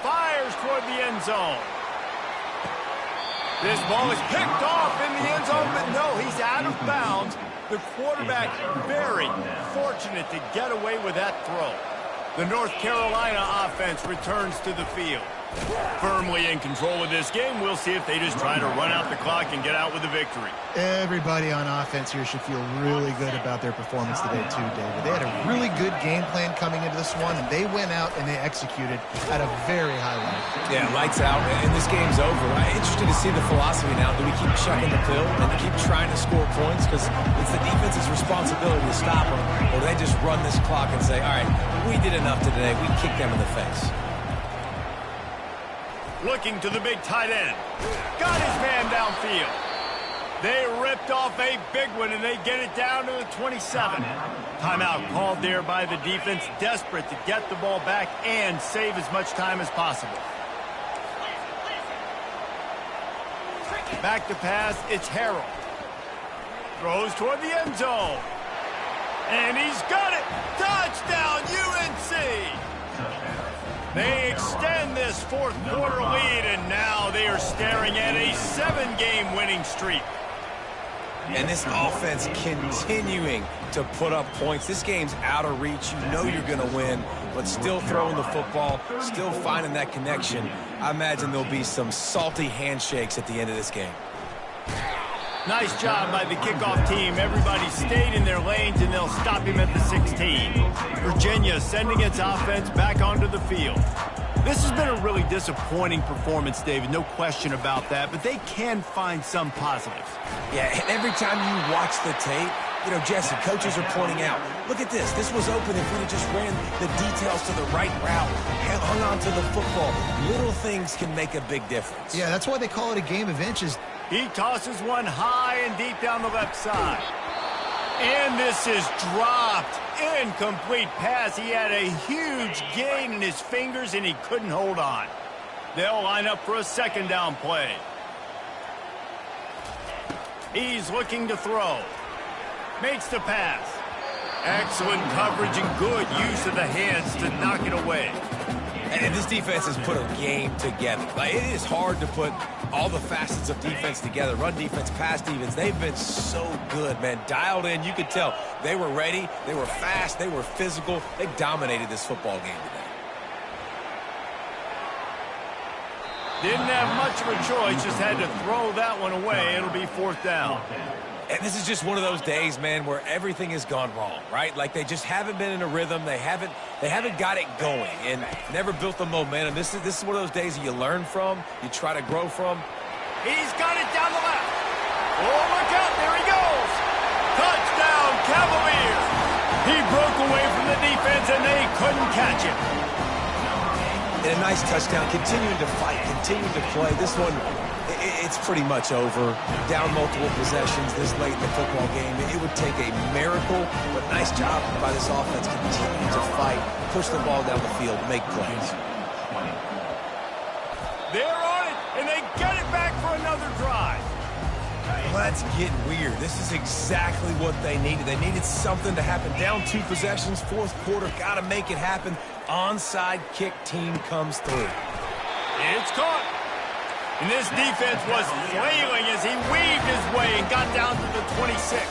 Fires toward the end zone. This ball is picked off in the end zone, but no, he's out of bounds. The quarterback very fortunate to get away with that throw. The North Carolina offense returns to the field. Firmly in control of this game. We'll see if they just try to run out the clock and get out with a victory. Everybody on offense here should feel really good about their performance today too, David. They had a really good game plan coming into this one, and they went out and they executed at a very high level. Yeah, lights out, and this game's over. I'm interested to see the philosophy now. Do we keep chucking the pill and keep trying to score points? Because it's the defense's responsibility responsibility to stop them, or they just run this clock and say, all right, we did enough today. We kicked them in the face. Looking to the big tight end. Got his man downfield. They ripped off a big one, and they get it down to the 27. Timeout called there by the defense, desperate to get the ball back and save as much time as possible. Back to pass, it's Harrell. Throws toward the end zone. And he's got it. Touchdown, UNC! They extend this fourth quarter lead, and now they are staring at a 7-game winning streak. And this offense continuing to put up points. This game's out of reach. You know you're going to win, but still throwing the football, still finding that connection. I imagine there'll be some salty handshakes at the end of this game. Nice job by the kickoff team. Everybody stayed in their lanes, and they'll stop him at the 16. Virginia sending its offense back onto the field. This has been a really disappointing performance, David, no question about that, but they can find some positives. Yeah, and every time you watch the tape, you know, Jesse, coaches are pointing out, look at this. This was open if we had just ran the details to the right route, hung on to the football. Little things can make a big difference. Yeah, that's why they call it a game of inches. He tosses one high and deep down the left side. And this is dropped. Incomplete pass. He had a huge gain in his fingers, and he couldn't hold on. They'll line up for a second down play. He's looking to throw. Makes the pass. Excellent coverage and good use of the hands to knock it away. And this defense has put a game together. Like, it is hard to put all the facets of defense together. Run defense, pass defense. They've been so good, man. Dialed in. You could tell they were ready. They were fast. They were physical. They dominated this football game today. Didn't have much of a choice. Just had to throw that one away. It'll be fourth down. And this is just one of those days, man, where everything has gone wrong, right? Like they just haven't been in a rhythm. They haven't got it going and never built the momentum. This is one of those days that you learn from, you try to grow from. He's got it down the left. Oh, look out. There he goes. Touchdown, Cavaliers. He broke away from the defense, and they couldn't catch him. And a nice touchdown, continuing to fight, continuing to play. This one, it's pretty much over. Down multiple possessions this late in the football game. It would take a miracle, but nice job by this offense. Continue to fight, push the ball down the field, make plays. They're on it, and they get it back for another drive. Let's get weird. This is exactly what they needed. They needed something to happen. Down 2 possessions, fourth quarter, got to make it happen. Onside kick team comes through. It's caught. And this defense was flailing as he weaved his way and got down to the 26.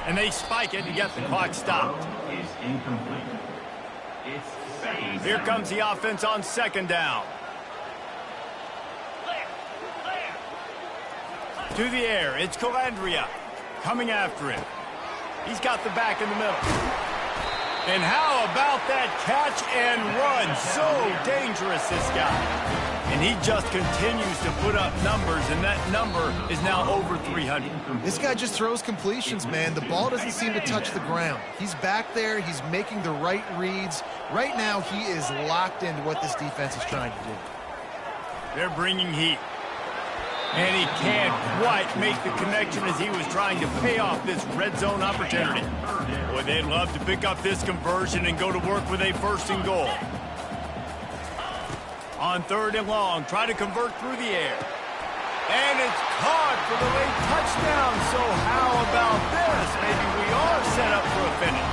And they spike it and get the clock stopped. Is incomplete. It's second. Here comes the offense on second down. To the air, it's Calandria coming after him. He's got the back in the middle. And how about that catch and run? So dangerous, this guy. And he just continues to put up numbers, and that number is now over 300. This guy just throws completions, man. The ball doesn't seem to touch the ground. He's back there. He's making the right reads. Right now, he is locked into what this defense is trying to do. They're bringing heat. And he can't quite make the connection as he was trying to pay off this red zone opportunity. Boy, they'd love to pick up this conversion and go to work with a first and goal. On third and long, try to convert through the air. And it's caught for the late touchdown. So how about this? Maybe we are set up for a finish.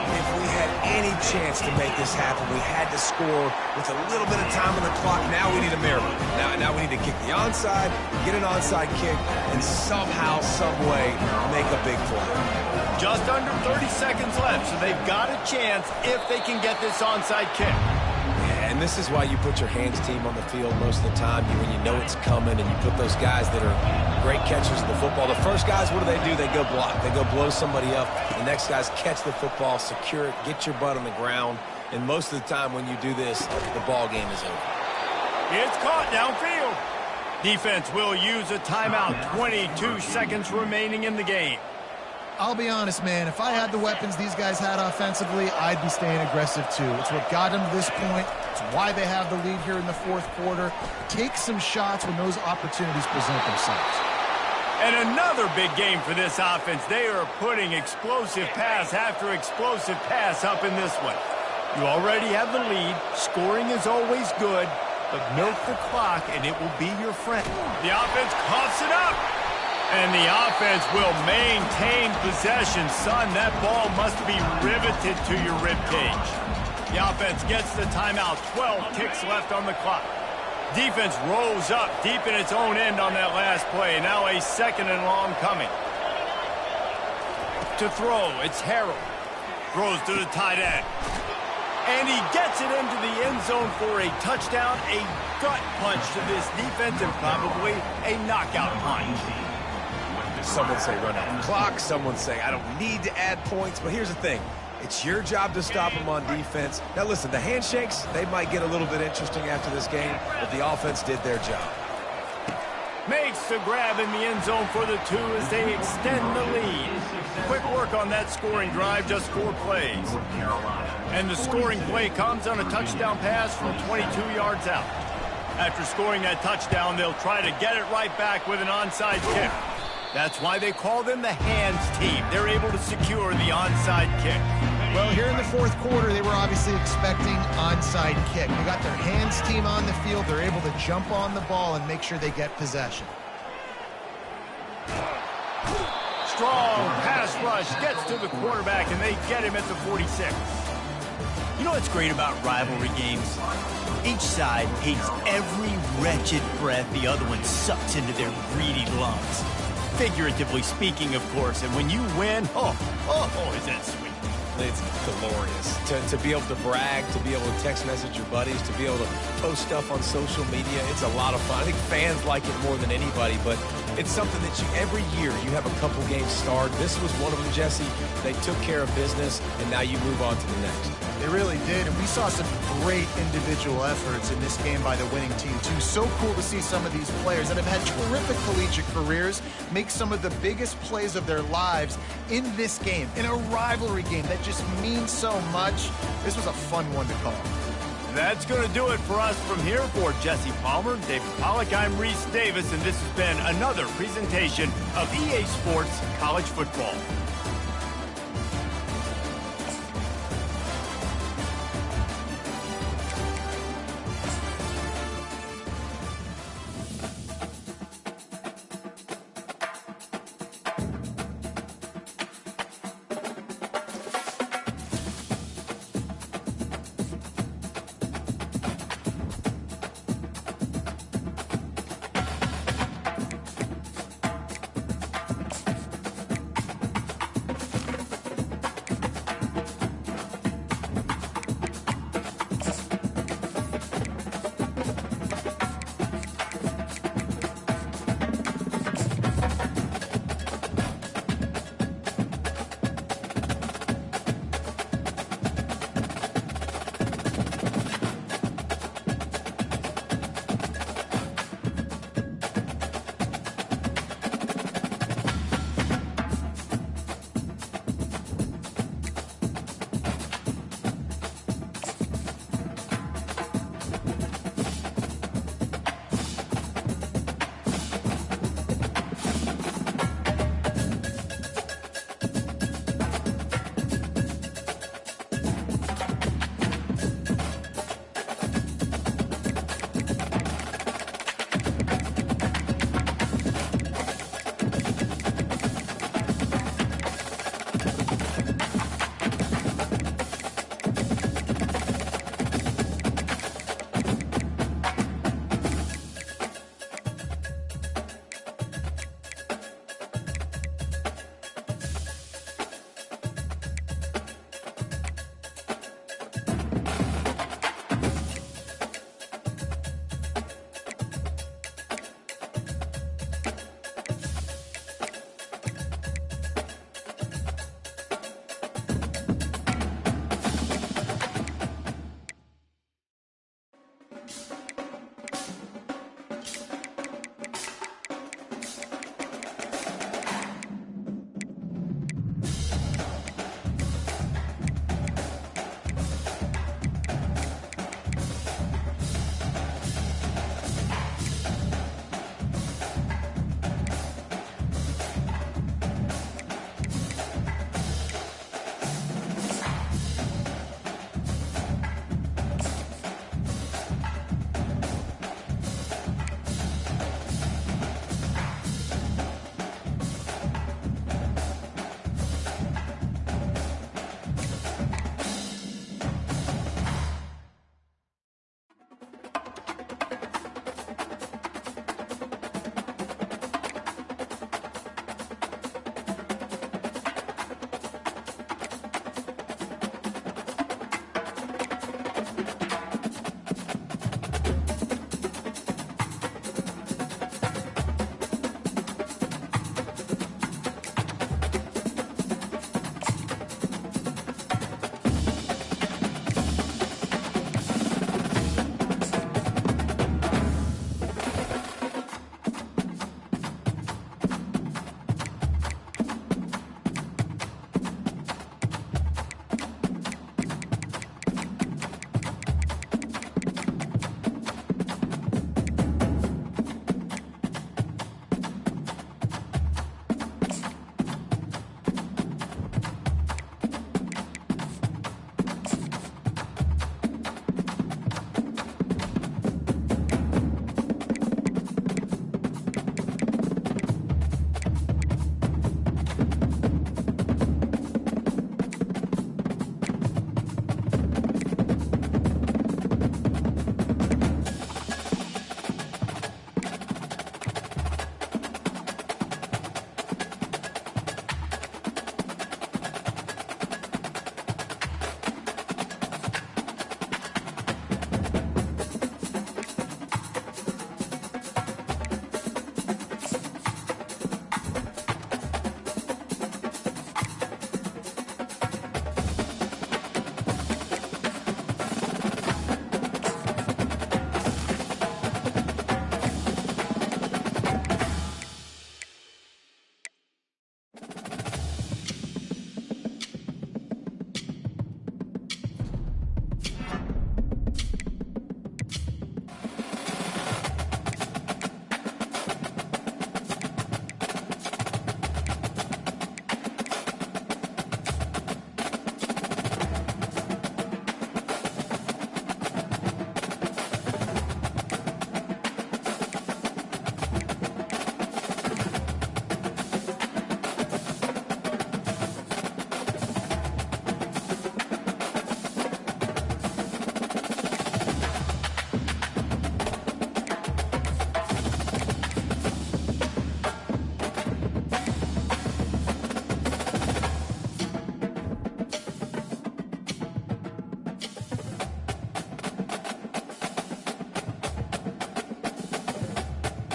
If we had any chance to make this happen, we had to score with a little bit of time on the clock. Now we need a miracle. Now we need to kick the onside, get an onside kick, and somehow, some way, make a big play. Just under 30 seconds left, so they've got a chance if they can get this onside kick. And this is why you put your hands team on the field most of the time, when you know it's coming, and you put those guys that are great catchers of the football. The first guys, what do? They go block. They go blow somebody up. The next guys catch the football, secure it, get your butt on the ground. And most of the time when you do this, the ball game is over. It's caught downfield. Defense will use a timeout. 22 seconds remaining in the game. I'll be honest, man. If I had the weapons these guys had offensively, I'd be staying aggressive too. It's what got them to this point. It's why they have the lead here in the fourth quarter. Take some shots when those opportunities present themselves. And another big game for this offense. They are putting explosive pass after explosive pass up in this one. You already have the lead. Scoring is always good, but milk the clock and it will be your friend. The offense coughs it up. And the offense will maintain possession. Son, that ball must be riveted to your ribcage. The offense gets the timeout. 12 ticks left on the clock. Defense rolls up deep in its own end on that last play. Now a second and long coming. To throw, it's Harrell. Throws to the tight end. And he gets it into the end zone for a touchdown, a gut punch to this defense, and probably a knockout punch. Some would say run out the clock. Some would say I don't need to add points. But here's the thing. It's your job to stop them on defense. Now, listen, the handshakes, they might get a little bit interesting after this game, but the offense did their job. Makes the grab in the end zone for the 2 as they extend the lead. Quick work on that scoring drive, just 4 plays. And the scoring play comes on a touchdown pass from 22 yards out. After scoring that touchdown, they'll try to get it right back with an onside kick. That's why they call them the hands team. They're able to secure the onside kick. Well, here in the fourth quarter, they were obviously expecting onside kick. They got their hands team on the field. They're able to jump on the ball and make sure they get possession. Strong pass rush gets to the quarterback, and they get him at the 46. You know what's great about rivalry games? Each side hates every wretched breath the other one sucks into their greedy lungs. Figuratively speaking, of course, and when you win, is that sweet. It's glorious. To be able to brag, to be able to text message your buddies, to be able to post stuff on social media, it's a lot of fun. I think fans like it more than anybody, but it's something that every year you have a couple games starred. This was one of them, Jesse. They took care of business, and now you move on to the next. They really did, and we saw some great individual efforts in this game by the winning team, too. So cool to see some of these players that have had terrific collegiate careers make some of the biggest plays of their lives in this game, in a rivalry game that just means so much. This was a fun one to call. That's going to do it for us from here. For Jesse Palmer, David Pollack, I'm Reese Davis, and this has been another presentation of EA Sports College Football.